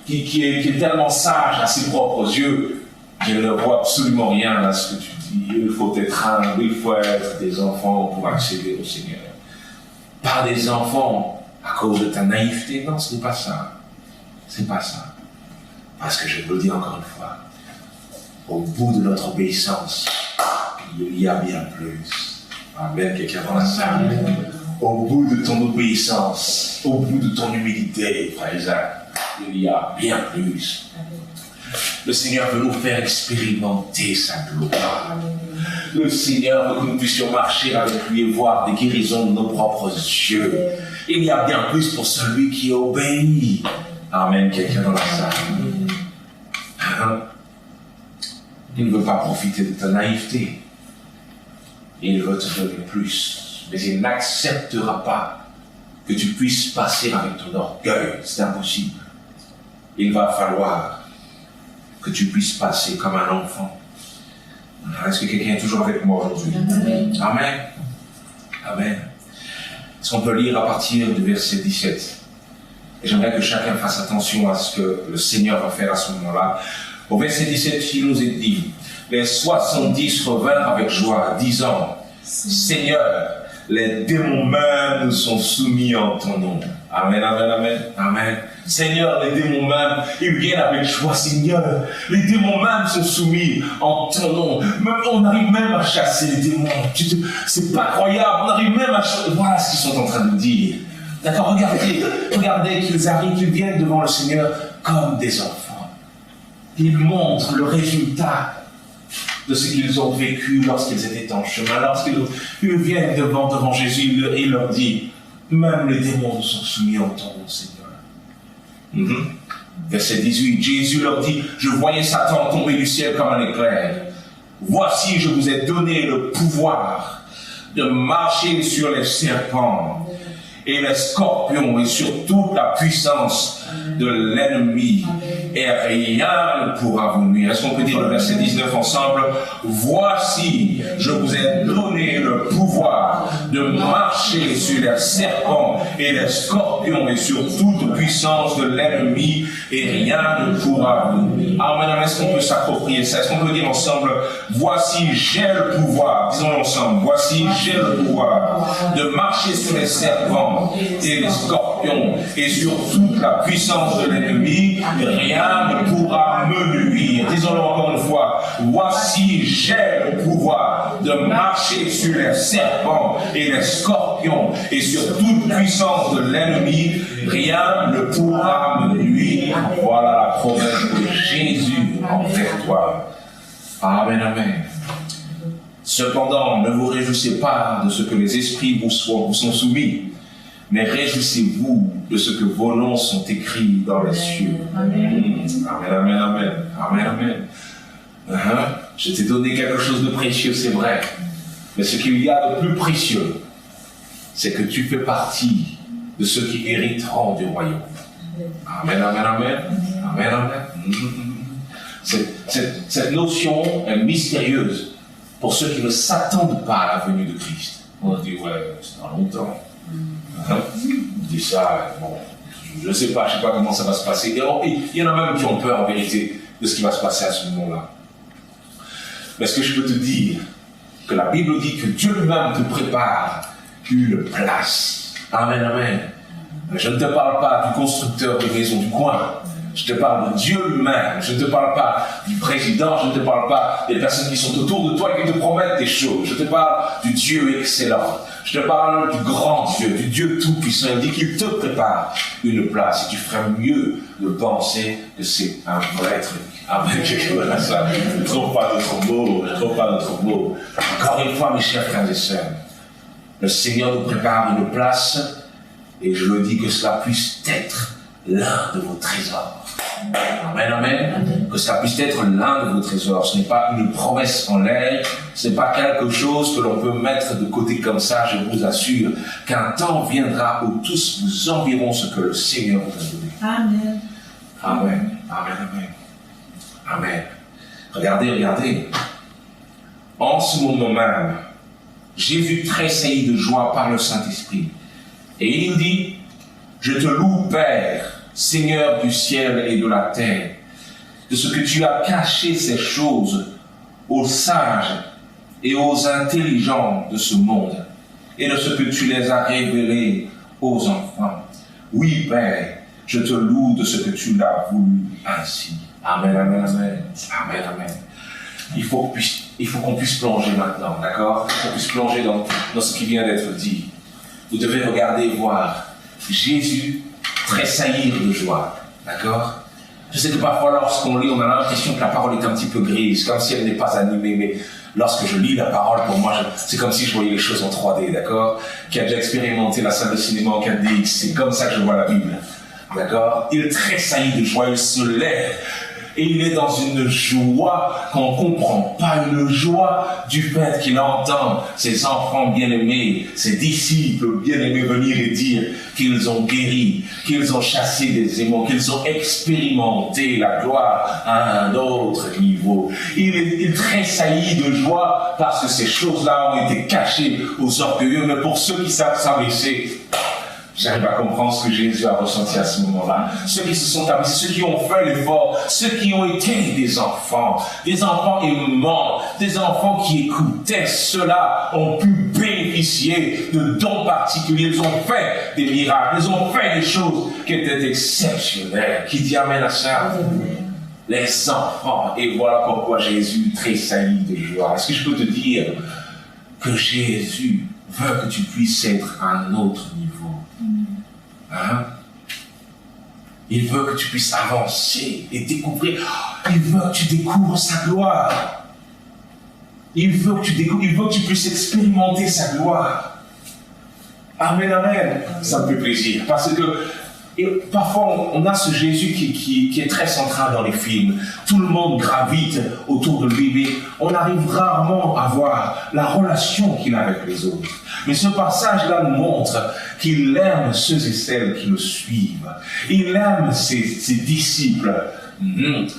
qui est tellement sage à ses propres yeux qu'il ne voit absolument rien à ce que tu dis. Il faut être humble, il faut être des enfants pour accéder au Seigneur. Pas des enfants à cause de ta naïveté. Non, ce n'est pas ça. C'est pas ça. Parce que je vous le dis encore une fois, au bout de notre obéissance, il y a bien plus. Amen, quelqu'un dans la salle. Au bout de ton obéissance, au bout de ton humilité, frère Isaac, il y a bien plus. Le Seigneur veut nous faire expérimenter sa gloire. Le Seigneur veut que nous puissions marcher avec lui et voir des guérisons de nos propres yeux. Il y a bien plus pour celui qui obéit. Amen, quelqu'un dans la salle. Il ne veut pas profiter de ta naïveté. Il veut te donner plus. Mais il n'acceptera pas que tu puisses passer avec ton orgueil. C'est impossible. Il va falloir que tu puisses passer comme un enfant. Est-ce que quelqu'un est toujours avec moi aujourd'hui? Amen. Amen. Est-ce qu'on peut lire à partir du verset 17? Et j'aimerais que chacun fasse attention à ce que le Seigneur va faire à ce moment-là. Au verset 17, il nous est dit: les 70 revinrent avec joie, disant: Seigneur, les démons même nous sont soumis en ton nom. Amen, amen, amen, amen. Seigneur, les démons même, ils viennent avec joie, Seigneur. Les démons même sont soumis en ton nom. Même, on arrive même à chasser les démons. C'est pas croyable. On arrive même à chasser. Voilà ce qu'ils sont en train de dire. D'accord, regardez qu'ils arrivent, qu'ils viennent devant le Seigneur comme des enfants. Ils montrent le résultat de ce qu'ils ont vécu lorsqu'ils étaient en chemin. Lorsqu'ils viennent devant Jésus, il leur dit, même les démons nous sont soumis en ton nom, Seigneur. Verset 18, Jésus leur dit, je voyais Satan tomber du ciel comme un éclair. Voici, je vous ai donné le pouvoir de marcher sur les serpents et les scorpions et sur toute la puissance de l'ennemi, et rien ne pourra vous nuire. Est-ce qu'on peut dire le verset 19 ensemble? Voici, je vous ai donné le pouvoir de marcher sur les serpents et les scorpions et sur toute puissance de l'ennemi, et rien ne pourra vous nuire. Amen. Est-ce qu'on peut s'approprier ça? Est-ce qu'on peut dire ensemble, voici, j'ai le pouvoir, disons ensemble, voici, j'ai le pouvoir de marcher sur les serpents et les scorpions et sur toute la puissance de l'ennemi, rien ne pourra me nuire. Disons-le encore une fois, voici, j'ai le pouvoir de marcher sur les serpents et les scorpions et sur toute puissance de l'ennemi, rien ne pourra me nuire. Voilà la promesse de Jésus envers toi. Amen, amen. Cependant, ne vous réjouissez pas de ce que les esprits vous sont soumis, mais réjouissez-vous de ce que vos noms sont écrits dans les cieux. Amen, amen, amen, amen, amen. Je t'ai donné quelque chose de précieux, c'est vrai. Mais ce qu'il y a de plus précieux, c'est que tu fais partie de ceux qui hériteront du royaume. Amen, amen, amen, amen, amen. Cette notion est mystérieuse pour ceux qui ne s'attendent pas à la venue de Christ. On dit, ouais, c'est dans longtemps. On dit ça, bon, je ne sais pas comment ça va se passer. Et il y en a même qui ont peur en vérité de ce qui va se passer à ce moment-là. Mais ce que je peux te dire, que la Bible dit que Dieu lui-même te prépare une place. Amen, amen. Je ne te parle pas du constructeur de maison du coin. Je te parle de Dieu lui-même. Je ne te parle pas du président. Je ne te parle pas des personnes qui sont autour de toi et qui te promettent des choses. Je te parle du Dieu excellent. Je te parle du grand Dieu, du Dieu tout-puissant. Il dit qu'il te prépare une place. Et tu ferais mieux de penser que c'est un vrai truc. Amen. Je ne trouve pas d'autres mots. Encore une fois, mes chers frères et sœurs, le Seigneur nous prépare une place, et je le dis que cela puisse être l'un de vos trésors. Amen, amen. Que cela puisse être l'un de vos trésors. Ce n'est pas une promesse en l'air, ce n'est pas quelque chose que l'on peut mettre de côté comme ça. Je vous assure qu'un temps viendra où tous vous envieront ce que le Seigneur vous a donné. Amen. Amen, amen, amen. Amen. Regardez. En ce moment même, Jésus tressaillit de joie par le Saint-Esprit. Et il dit, je te loue, Père, Seigneur du ciel et de la terre, de ce que tu as caché ces choses aux sages et aux intelligents de ce monde, et de ce que tu les as révélées aux enfants. Oui, Père, je te loue de ce que tu l'as voulu ainsi. Amen, amen, amen. Amen, amen. Il faut qu'on puisse plonger maintenant, d'accord? Qu'on puisse plonger dans ce qui vient d'être dit. Vous devez regarder et voir Jésus tressaillir de joie, d'accord? Je sais que parfois lorsqu'on lit, on a l'impression que la parole est un petit peu grise, comme si elle n'est pas animée, mais lorsque je lis la parole, pour moi, c'est comme si je voyais les choses en 3D, d'accord? Qui a déjà expérimenté la salle de cinéma en 4DX, c'est comme ça que je vois la Bible, d'accord? Il tressaillit de joie, il se lève, et il est dans une joie qu'on ne comprend pas, une joie du fait qu'il entend ses enfants bien-aimés, ses disciples bien-aimés venir et dire qu'ils ont guéri, qu'ils ont chassé des démons, qu'ils ont expérimenté la gloire à un autre niveau. Il tressaillit de joie parce que ces choses-là ont été cachées aux orgueilleux, mais pour ceux qui savent s'abaisser, J'arrive à comprendre ce que Jésus a ressenti à ce moment-là. Ceux qui se sont abaissés, ceux qui ont fait l'effort, ceux qui ont été des enfants aimants, des enfants qui écoutaient, ceux-là ont pu bénéficier de dons particuliers. Ils ont fait des miracles, ils ont fait des choses qui étaient exceptionnelles. Qui dit amen à ça? Les enfants. Et voilà pourquoi Jésus tressaillit de joie. Est-ce que je peux te dire que Jésus veut que tu puisses être à un autre niveau? Hein? Il veut que tu puisses avancer et découvrir. Il veut que tu découvres sa gloire. Il veut que tu découvres, il veut que tu puisses expérimenter sa gloire. Amen, amen. Ça me fait plaisir. Parce que parfois, on a ce Jésus qui est très central dans les films. Tout le monde gravite autour de lui, mais on arrive rarement à voir la relation qu'il a avec les autres. Mais ce passage-là nous montre qu'il aime ceux et celles qui le suivent. Il aime ses disciples.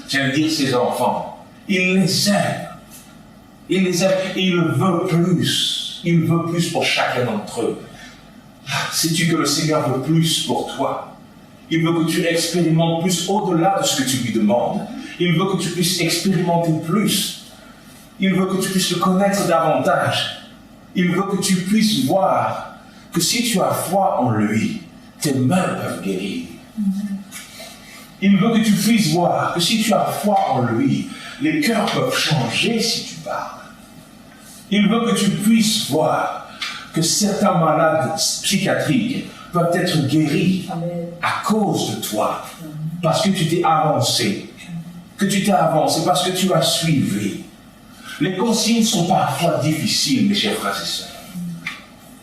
J'aime dire ses enfants. Il les aime. Il les aime et il veut plus. Il veut plus pour chacun d'entre eux. Sais-tu que le Seigneur veut plus pour toi? Il veut que tu expérimentes plus au-delà de ce que tu lui demandes. Il veut que tu puisses expérimenter plus. Il veut que tu puisses le connaître davantage. Il veut que tu puisses voir que si tu as foi en lui, tes mains peuvent guérir. Il veut que tu puisses voir que si tu as foi en lui, les cœurs peuvent changer si tu parles. Il veut que tu puisses voir que certains malades psychiatriques peuvent être guéris à cause de toi, parce que tu t'es avancé, parce que tu as suivi. Les consignes sont parfois difficiles, mes chers frères et sœurs.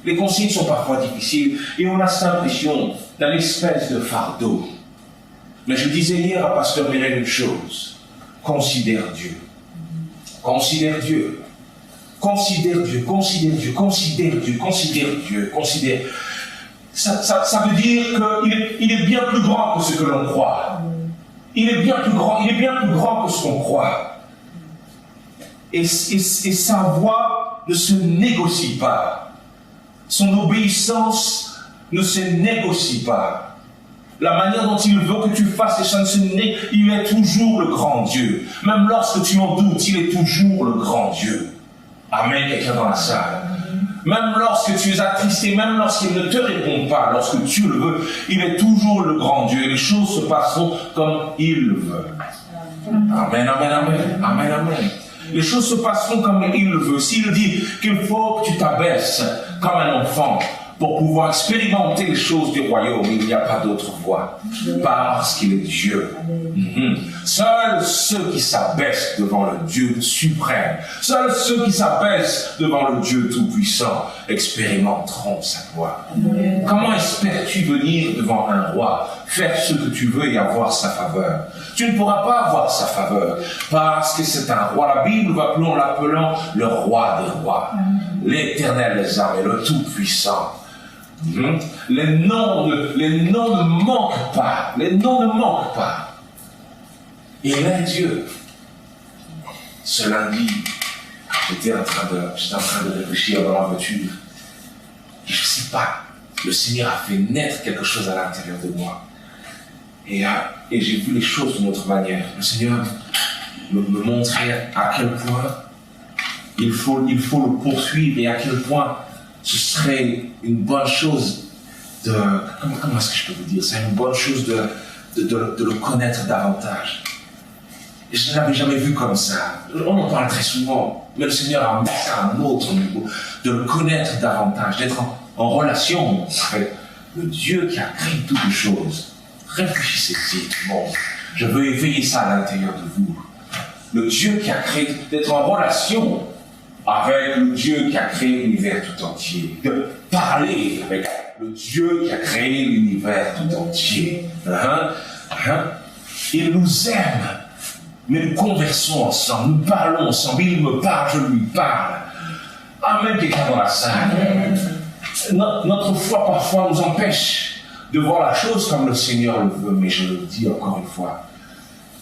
Les consignes sont parfois difficiles et on a cette impression d'un espèce de fardeau. Mais je disais hier à Pasteur Mérel une chose: considère Dieu. Considère Dieu. Considère Dieu, considère Dieu, considère Dieu, considère Dieu, considère. Ça veut dire qu'il est bien plus grand que ce que l'on croit. Il est bien plus grand que ce qu'on croit. Et sa voix ne se négocie pas. Son obéissance ne se négocie pas. La manière dont il veut que tu fasses les choses, il est toujours le grand Dieu. Même lorsque tu en doutes, il est toujours le grand Dieu. Amen, quelqu'un dans la salle. Même lorsque tu es attristé, même lorsqu'il ne te répond pas, lorsque tu le veux, il est toujours le grand Dieu. Et les choses se passeront comme il le veut. Amen, amen, amen. Amen, amen. Les choses se passeront comme il le veut. S'il dit qu'il faut que tu t'abaisses comme un enfant pour pouvoir expérimenter les choses du royaume, il n'y a pas d'autre voie. Parce qu'il est Dieu. Seuls ceux qui s'abaissent devant le Dieu suprême, seuls ceux qui s'abaissent devant le Dieu tout-puissant expérimenteront sa gloire. Comment espères-tu venir devant un roi, faire ce que tu veux et avoir sa faveur? Tu ne pourras pas avoir sa faveur parce que c'est un roi. La Bible va plus en l'appelant le roi des rois, l'Éternel des armées, le tout-puissant. Les noms ne manquent pas. Les noms ne manquent pas. Il est Dieu. Ce lundi, j'étais en train de réfléchir dans la voiture. Et je ne sais pas, le Seigneur a fait naître quelque chose à l'intérieur de moi. Et j'ai vu les choses d'une autre manière. Le Seigneur me montrait à quel point il faut le poursuivre et à quel point ce serait une bonne chose de... Comment est-ce que je peux vous dire? C'est une bonne chose de le connaître davantage. Et je ne l'avais jamais vu comme ça. On en parle très souvent, mais le Seigneur a mis ça à un autre niveau, de le connaître davantage, d'être en relation avec le Dieu qui a créé toutes les choses. Réfléchissez-y, bon, je veux éveiller ça à l'intérieur de vous. Le Dieu qui a créé, d'être en relation avec le Dieu qui a créé l'univers tout entier, de parler avec le Dieu qui a créé l'univers tout entier. Il nous aime, mais nous conversons ensemble, nous parlons ensemble, il me parle, je lui parle. Amen, quelqu'un dans la salle. Notre foi parfois nous empêche de voir la chose comme le Seigneur le veut, mais je le dis encore une fois,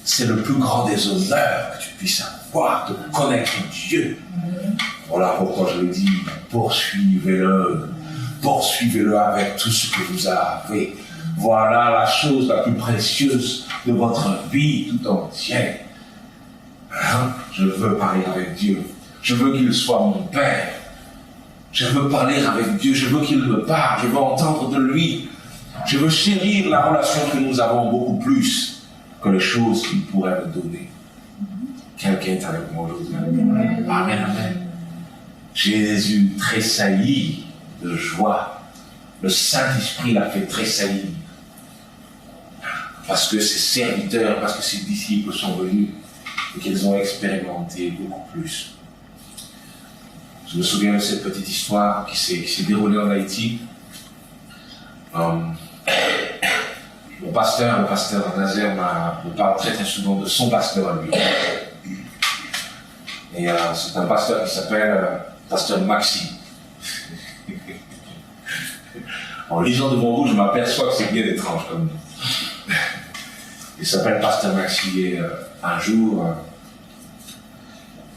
c'est le plus grand des honneurs que tu puisses avoir, de connaître Dieu. Voilà pourquoi je le dis, poursuivez-le. poursuivez-le avec tout ce que vous avez. Voilà la chose la plus précieuse de votre vie tout entière. Hein? Je veux parler avec Dieu. Je veux qu'il soit mon Père. Je veux parler avec Dieu. Je veux qu'il me parle. Je veux entendre de lui. Je veux chérir la relation que nous avons beaucoup plus que les choses qu'il pourrait me donner. Quelqu'un est avec moi aujourd'hui. Amen, amen. Jésus tressaillit de joie. Le Saint-Esprit l'a fait tressaillir. Parce que ses serviteurs, parce que ses disciples sont venus et qu'ils ont expérimenté beaucoup plus. Je me souviens de cette petite histoire qui s'est déroulée en Haïti. Le pasteur Nazaire me parle très très souvent de son pasteur à lui. Et c'est un pasteur qui s'appelle pasteur Maxi. En lisant devant vous, je m'aperçois que c'est bien étrange comme nom. Il s'appelle pasteur Maxi et un jour,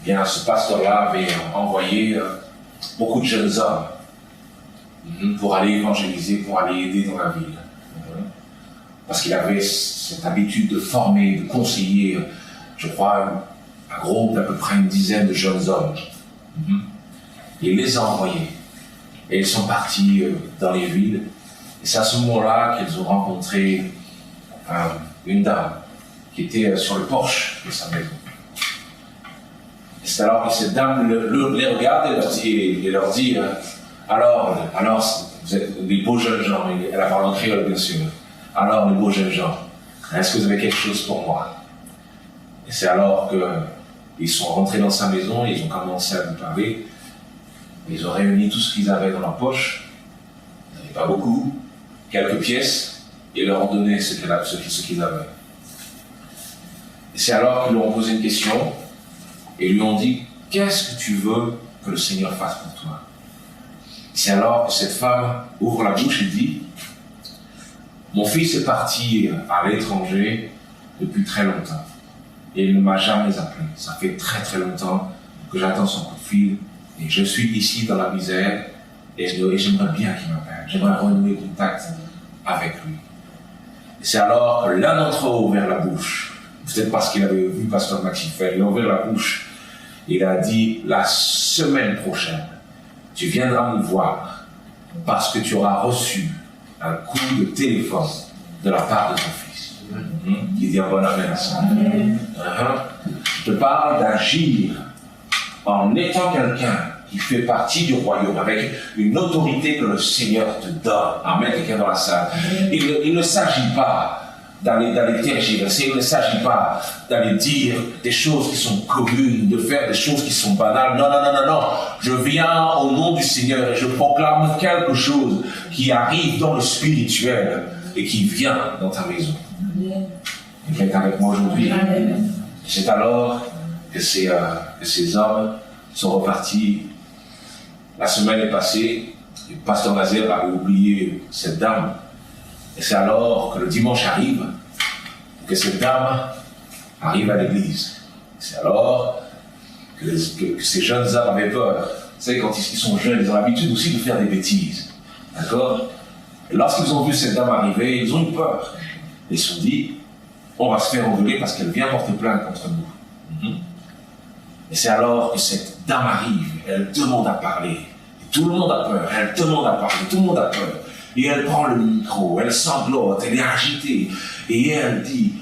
bien, ce pasteur-là avait envoyé beaucoup de jeunes hommes pour aller évangéliser, pour aller aider dans la ville. Parce qu'il avait cette habitude de former, de conseiller, je crois, un groupe d'à peu près une dizaine de jeunes hommes. Il les a envoyés. Et ils sont partis dans les villes. Et c'est à ce moment-là qu'ils ont rencontré une dame qui était sur le porche de sa maison. Et c'est alors que cette dame les regarde et leur dit alors, vous êtes des beaux jeunes gens. Elle a parlé en créole, bien sûr. Alors, les beaux jeunes gens, est-ce que vous avez quelque chose pour moi? Et c'est alors qu'ils sont rentrés dans sa maison, ils ont commencé à lui parler. Ils ont réuni tout ce qu'ils avaient dans leur poche. Ils n'avaient pas beaucoup, quelques pièces, et leur ont donné ce qu'ils avaient. Et c'est alors qu'ils lui ont posé une question, et lui ont dit, qu'est-ce que tu veux que le Seigneur fasse pour toi? C'est alors que cette femme ouvre la bouche et dit, mon fils est parti à l'étranger depuis très longtemps, et il ne m'a jamais appelé. Ça fait très très longtemps que j'attends son coup de fil, et je suis ici dans la misère, et j'aimerais bien qu'il m'appelle. J'aimerais renouer contact avec lui. Et c'est alors que l'un d'entre eux a ouvert la bouche, peut-être parce qu'il avait vu pasteur Maxi faire, il a ouvert la bouche, et il a dit, la semaine prochaine, tu viendras me voir, parce que tu auras reçu un coup de téléphone de la part de ton fils. Qui dit un bon amen à ça. Je te parle d'agir en étant quelqu'un qui fait partie du royaume, avec une autorité que le Seigneur te donne. Amen, quelqu'un dans la salle. Il ne s'agit pas d'aller tergiverser, il ne s'agit pas d'aller dire des choses qui sont communes, de faire des choses qui sont banales. Non, non, non, non, non. Je viens au nom du Seigneur et je proclame quelque chose qui arrive dans le spirituel et qui vient dans ta maison. Il est avec moi aujourd'hui. C'est alors que ces hommes sont repartis. La semaine est passée, le pasteur Nazaire avait oublié cette dame. Et c'est alors que le dimanche arrive, que cette dame arrive à l'église. C'est alors que ces jeunes hommes avaient peur. Vous savez, quand ils sont jeunes, ils ont l'habitude aussi de faire des bêtises. D'accord? Et lorsqu'ils ont vu cette dame arriver, ils ont eu peur. Ils se sont dit, on va se faire engueuler parce qu'elle vient porter plainte contre nous. Et c'est alors que cette dame arrive, elle demande à parler. Et tout le monde a peur, elle demande à parler, tout le monde a peur. Et elle prend le micro, elle sanglote, elle est agitée. Et elle dit,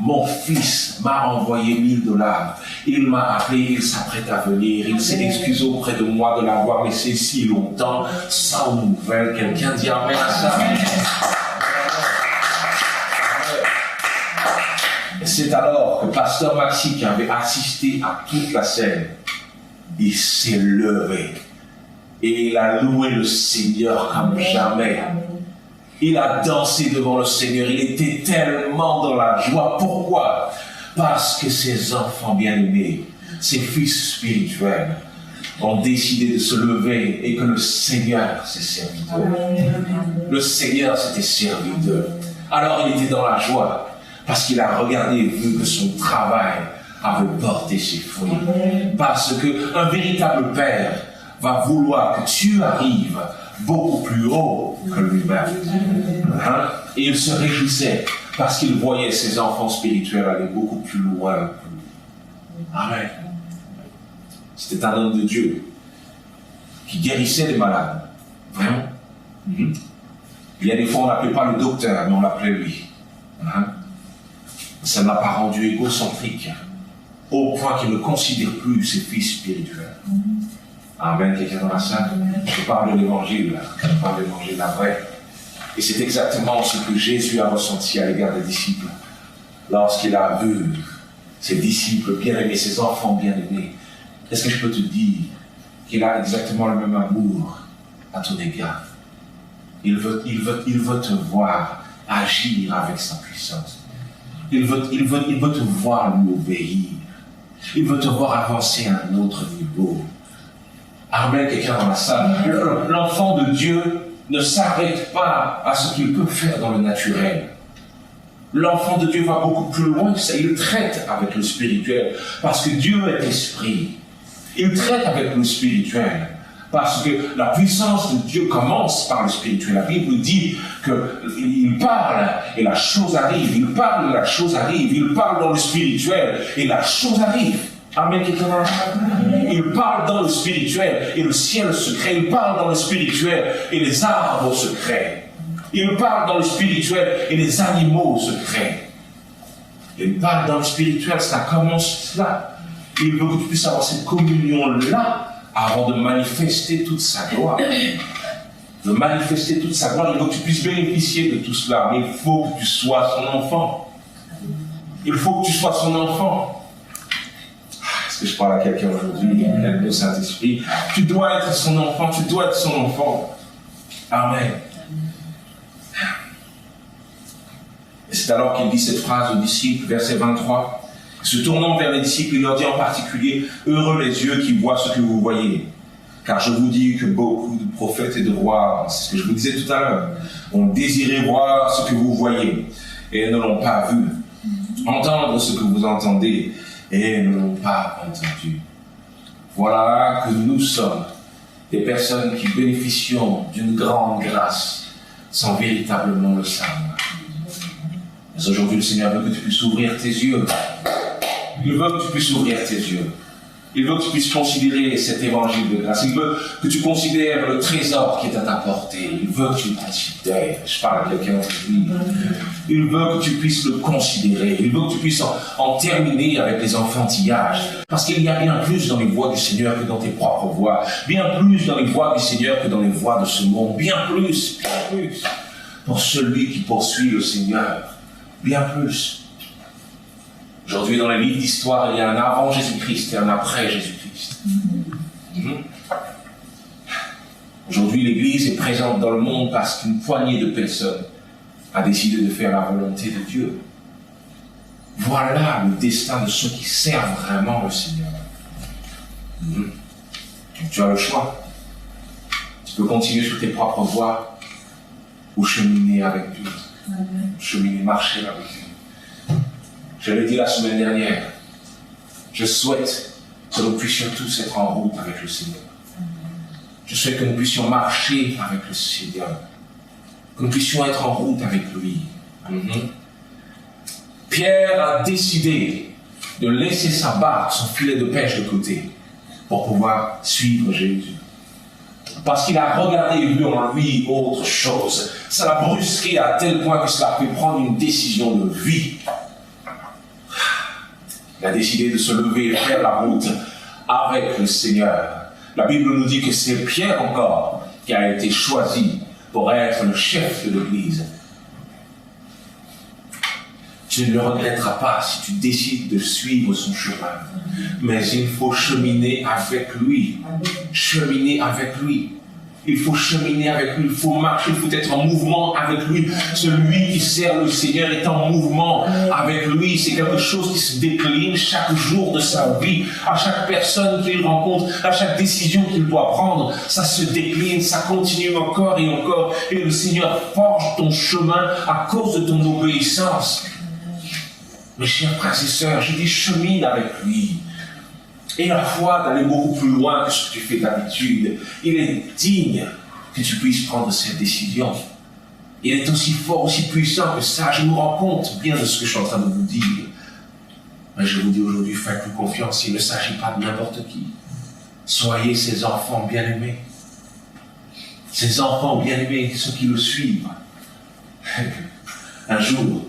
mon fils m'a envoyé $1000. Il m'a appelé, il s'apprête à venir. Il s'est excusé auprès de moi de l'avoir laissé si longtemps, sans nouvelles. Quelqu'un dit amen à ça. C'est alors que pasteur Maxi, qui avait assisté à toute la scène, il s'est levé et il a loué le Seigneur comme jamais. Il a dansé devant le Seigneur, il était tellement dans la joie. Pourquoi? Parce que ses enfants bien-aimés, ses fils spirituels, ont décidé de se lever et que le Seigneur s'est servi d'eux. Le Seigneur s'était servi d'eux. Alors il était dans la joie. Parce qu'il a regardé et vu que son travail avait porté ses fruits. Parce qu'un véritable père va vouloir que tu arrives beaucoup plus haut que lui-même. Et il se réjouissait parce qu'il voyait ses enfants spirituels aller beaucoup plus loin que lui. Amen. C'était un homme de Dieu qui guérissait les malades. Vraiment. Il y a des fois, on n'appelait pas le docteur, mais on l'appelait lui. Ça ne l'a pas rendu égocentrique, au point qu'il ne considère plus ses fils spirituels. Amen, quelqu'un dans la salle. Je parle de l'évangile, je parle de l'évangile la vraie. Et c'est exactement ce que Jésus a ressenti à l'égard des disciples. Lorsqu'il a vu ses disciples bien-aimés, ses enfants bien-aimés, est-ce que je peux te dire qu'il a exactement le même amour à ton égard? Il veut te voir agir avec sa puissance. Il veut te voir lui obéir. Il veut te voir avancer à un autre niveau. Amen, quelqu'un dans la salle. L'enfant de Dieu ne s'arrête pas à ce qu'il peut faire dans le naturel. L'enfant de Dieu va beaucoup plus loin que ça. Il traite avec le spirituel. Parce que Dieu est esprit. Il traite avec le spirituel. Parce que la puissance de Dieu commence par le spirituel. La Bible dit qu'il parle et la chose arrive. Il parle et la chose arrive. Il parle dans le spirituel et la chose arrive. Amen. Il parle dans le spirituel et le ciel se crée. Il parle dans le spirituel et les arbres se créent. Il parle dans le spirituel et les animaux se créent. Il parle dans le spirituel, ça commence là. Il veut que tu puisses avoir cette communion-là avant de manifester toute sa gloire. De manifester toute sa gloire, il faut que tu puisses bénéficier de tout cela. Mais il faut que tu sois son enfant. Il faut que tu sois son enfant. Est-ce que je parle à quelqu'un aujourd'hui? Le Saint-Esprit. Tu dois être son enfant, tu dois être son enfant. Amen. Et c'est alors qu'il dit cette phrase aux disciples, verset 23. Se tournant vers les disciples, il leur dit en particulier, « Heureux les yeux qui voient ce que vous voyez. Car je vous dis que beaucoup de prophètes et de rois, c'est ce que je vous disais tout à l'heure, ont désiré voir ce que vous voyez et ne l'ont pas vu. Entendre ce que vous entendez et ne l'ont pas entendu. » Voilà que nous sommes des personnes qui bénéficions d'une grande grâce sans véritablement le savoir. Mais aujourd'hui, le Seigneur veut que tu puisses ouvrir tes yeux. Il veut que tu puisses ouvrir tes yeux. Il veut que tu puisses considérer cet évangile de grâce. Il veut que tu considères le trésor qui est à ta portée. Il veut que tu le considères. Je parle à quelqu'un aujourd'hui. Il veut que tu puisses le considérer. Il veut que tu puisses en terminer avec les enfantillages. Parce qu'il y a bien plus dans les voies du Seigneur que dans tes propres voies. Bien plus dans les voies du Seigneur que dans les voies de ce monde. Bien plus. Pour celui qui poursuit le Seigneur. Bien plus. Aujourd'hui, dans les livres d'histoire, il y a un avant Jésus-Christ et un après Jésus-Christ. Aujourd'hui, l'Église est présente dans le monde parce qu'une poignée de personnes a décidé de faire la volonté de Dieu. Voilà le destin de ceux qui servent vraiment le Seigneur. Donc, tu as le choix. Tu peux continuer sur tes propres voies ou cheminer avec Dieu. Cheminer, marcher avec Dieu. Je l'ai dit la semaine dernière, je souhaite que nous puissions tous être en route avec le Seigneur. Je souhaite que nous puissions marcher avec le Seigneur. Que nous puissions être en route avec lui. Pierre a décidé de laisser sa barque, son filet de pêche de côté, pour pouvoir suivre Jésus. Parce qu'il a regardé et vu en lui autre chose. Ça l'a brusqué à tel point que cela a pu prendre une décision de vie. Il a décidé de se lever et faire la route avec le Seigneur. La Bible nous dit que c'est Pierre encore qui a été choisi pour être le chef de l'Église. Tu ne le regretteras pas si tu décides de suivre son chemin. Mais il faut cheminer avec lui. Cheminer avec lui. Il faut cheminer avec lui, il faut marcher, il faut être en mouvement avec lui. Celui qui sert le Seigneur est en mouvement avec lui. C'est quelque chose qui se décline chaque jour de sa vie. À chaque personne qu'il rencontre, à chaque décision qu'il doit prendre, ça se décline, ça continue encore et encore. Et le Seigneur forge ton chemin à cause de ton obéissance. Mes chers frères et sœurs, je dis chemine avec lui. et la foi d'aller beaucoup plus loin que ce que tu fais d'habitude. Il est digne que tu puisses prendre cette décision. Il est aussi fort, aussi puissant que ça. Je me rends compte bien de ce que je suis en train de vous dire. Mais je vous dis aujourd'hui, faites-lui confiance, il ne s'agit pas de n'importe qui. Soyez ses enfants bien-aimés. Ses enfants bien-aimés, ceux qui le suivent. Un jour,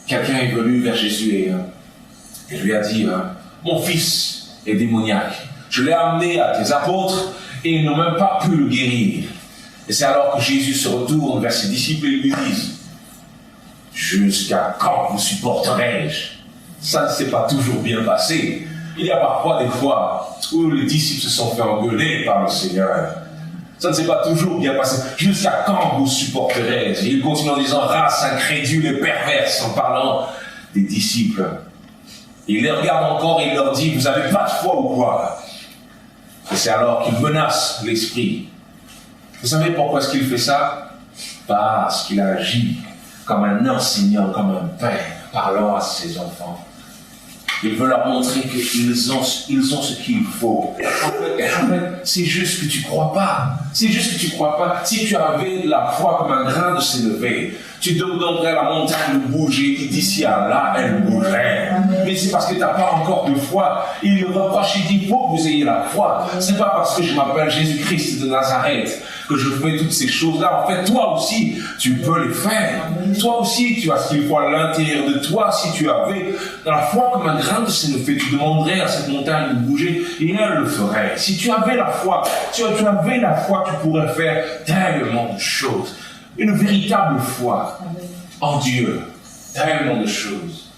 quelqu'un est venu vers Jésus et lui a dit, mon fils est démoniaque. Je l'ai amené à tes apôtres et ils n'ont même pas pu le guérir. Et c'est alors que Jésus se retourne vers ses disciples et lui dit, jusqu'à quand vous supporterai-je? Ça ne s'est pas toujours bien passé. Il y a parfois des fois où les disciples se sont fait engueuler par le Seigneur. Ça ne s'est pas toujours bien passé. Jusqu'à quand vous supporterai-je? Il continue en disant, race incrédule et perverse, en parlant des disciples. Il les regarde encore et il leur dit, vous n'avez pas de foi ou quoi? Et c'est alors qu'il menace l'esprit. Vous savez pourquoi est-ce qu'il fait ça? Parce qu'il agit comme un enseignant, comme un père, parlant à ses enfants. Il veut leur montrer qu'ils ont ce qu'il faut. En fait, c'est juste que tu ne crois pas. C'est juste que tu ne crois pas. Si tu avais la foi comme un grain de sénévé, tu demanderais à la montagne de bouger, et d'ici à là, elle bougerait. Mais c'est parce que tu n'as pas encore de foi. Il le reproche, il dit, il faut que vous ayez la foi. Ce n'est pas parce que je m'appelle Jésus-Christ de Nazareth que je fais toutes ces choses-là. En fait, toi aussi, tu peux les faire. Toi aussi, tu as ce qu'il faut à l'intérieur de toi. Si tu avais la foi comme un grain de sénévé, tu demanderais à cette montagne de bouger et elle le ferait. Si tu avais la foi, tu pourrais faire tellement de choses. Une véritable foi en Dieu. Tellement de choses.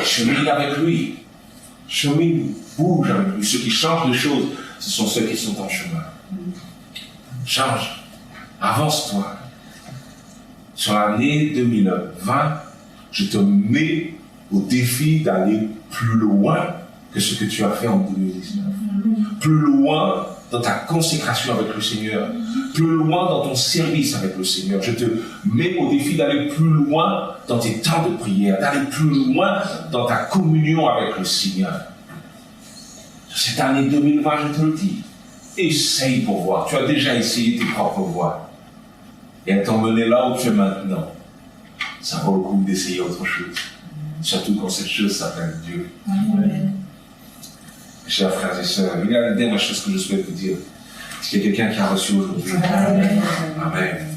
Chemine avec lui. Chemine, bouge avec lui. Ceux qui changent les choses, ce sont ceux qui sont en chemin. Change. Avance-toi. Sur l'année 2020, je te mets au défi d'aller plus loin que ce que tu as fait en 2019. Plus loin dans ta consécration avec le Seigneur. Plus loin dans ton service avec le Seigneur. Je te mets au défi d'aller plus loin dans tes temps de prière, d'aller plus loin dans ta communion avec le Seigneur. Cette année 2020, je te le dis, essaye pour voir. Tu as déjà essayé tes propres voies. Et elles t'ont mené là où tu es maintenant. Ça vaut le coup d'essayer autre chose. Surtout quand cette chose s'appelle Dieu. Amen. Chers frères et sœurs, il y a une dernière chose que je souhaite vous dire. Est-ce qu'il y a quelqu'un qui a reçu aujourd'hui? Amen. Amen.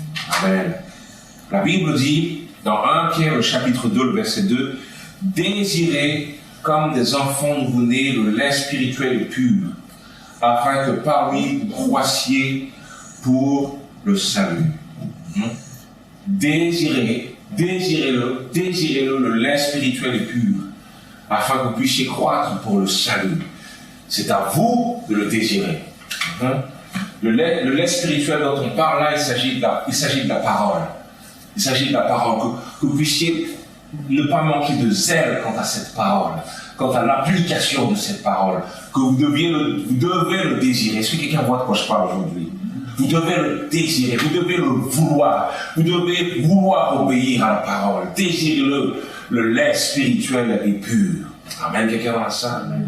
Amen. La Bible dit, dans 1 Pierre, le chapitre 2, le verset 2, « Désirez comme des enfants nouveau-nés le lait spirituel et pur, afin que par lui vous croissiez pour le salut. » Désirez-le, le lait spirituel et pur, afin que vous puissiez croître pour le salut. C'est à vous de le désirer. Le lait spirituel dont on parle là, il s'agit de la parole. Il s'agit de la parole, que vous puissiez ne pas manquer de zèle quant à cette parole, quant à l'application de cette parole, que vous devez le désirer. Est-ce que quelqu'un voit de quoi je parle aujourd'hui? Vous devez le désirer, vous devez le vouloir, vous devez vouloir obéir à la parole. Désirez-le, le lait spirituel et pur. Amen, quelqu'un dans la salle?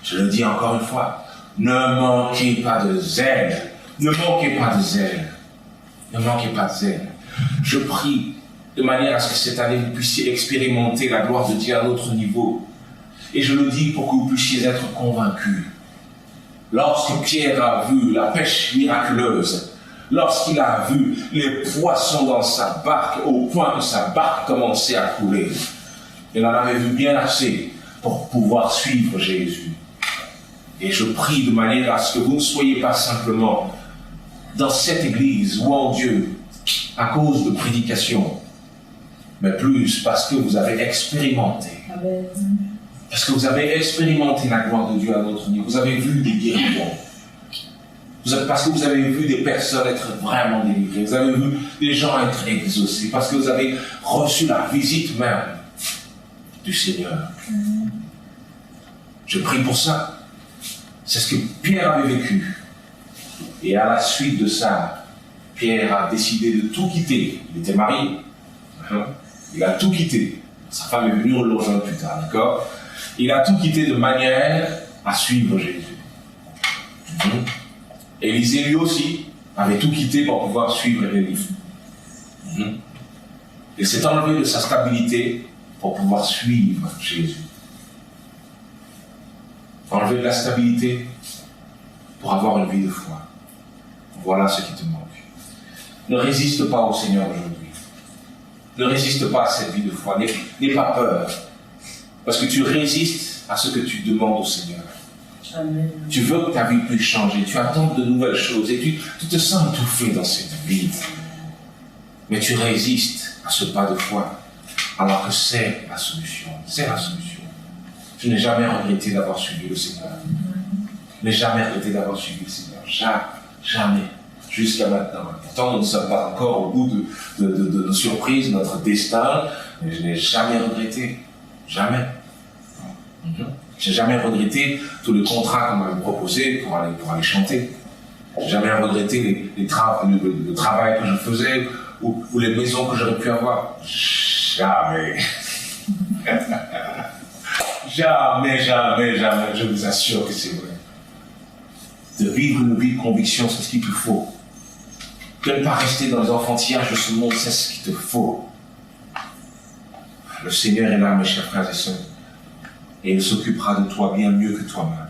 Je le dis encore une fois, ne manquez pas de zèle, ne manquez pas de zèle, ne manquez pas de zèle. Je prie de manière à ce que cette année vous puissiez expérimenter la gloire de Dieu à un autre niveau. Et je le dis pour que vous puissiez être convaincus. Lorsque Pierre a vu la pêche miraculeuse, lorsqu'il a vu les poissons dans sa barque, au point que sa barque commençait à couler, il en avait vu bien assez pour pouvoir suivre Jésus. Et je prie de manière à ce que vous ne soyez pas simplement dans cette église, louant Dieu, à cause de prédication, mais plus parce que vous avez expérimenté. Amen. Parce que vous avez expérimenté la gloire de Dieu à notre niveau. Vous avez vu des guérisons. Parce que vous avez vu des personnes être vraiment délivrées. Vous avez vu des gens être exaucés. Parce que vous avez reçu la visite même du Seigneur. Je prie pour ça. C'est ce que Pierre avait vécu. Et à la suite de ça, Pierre a décidé de tout quitter. Il était marié. Il a tout quitté. Sa femme est venue, on le rejoint plus tard, d'accord? Il a tout quitté de manière à suivre Jésus. Élisée lui aussi avait tout quitté pour pouvoir suivre Élie. Il s'est enlevé de sa stabilité pour pouvoir suivre Jésus. Enlever de la stabilité pour avoir une vie de foi. Voilà ce qui te manque. Ne résiste pas au Seigneur aujourd'hui. Ne résiste pas à cette vie de foi. N'aie pas peur. Parce que tu résistes à ce que tu demandes au Seigneur. Amen. Tu veux que ta vie puisse changer. Tu attends de nouvelles choses et tu te sens étouffé dans cette vie. Mais tu résistes à ce pas de foi. Alors que c'est la solution. C'est la solution. Je n'ai jamais regretté d'avoir suivi le Seigneur. Je n'ai jamais regretté d'avoir suivi le Seigneur. Jamais. Jusqu'à maintenant. Pourtant, nous ne sommes pas encore au bout de nos surprises, notre destin. Mais je n'ai jamais regretté. Jamais. Je n'ai jamais regretté tous les contrats qu'on m'avait proposés pour aller chanter. Je n'ai jamais regretté le travail que je faisais ou les maisons que j'aurais pu avoir. Jamais. Jamais. Je vous assure que c'est vrai. De vivre une vie de conviction, c'est ce qu'il te faut. De ne pas rester dans les enfantillages de ce monde, c'est ce qu'il te faut. Le Seigneur est là, mes chers frères et sœurs, et il s'occupera de toi bien mieux que toi-même.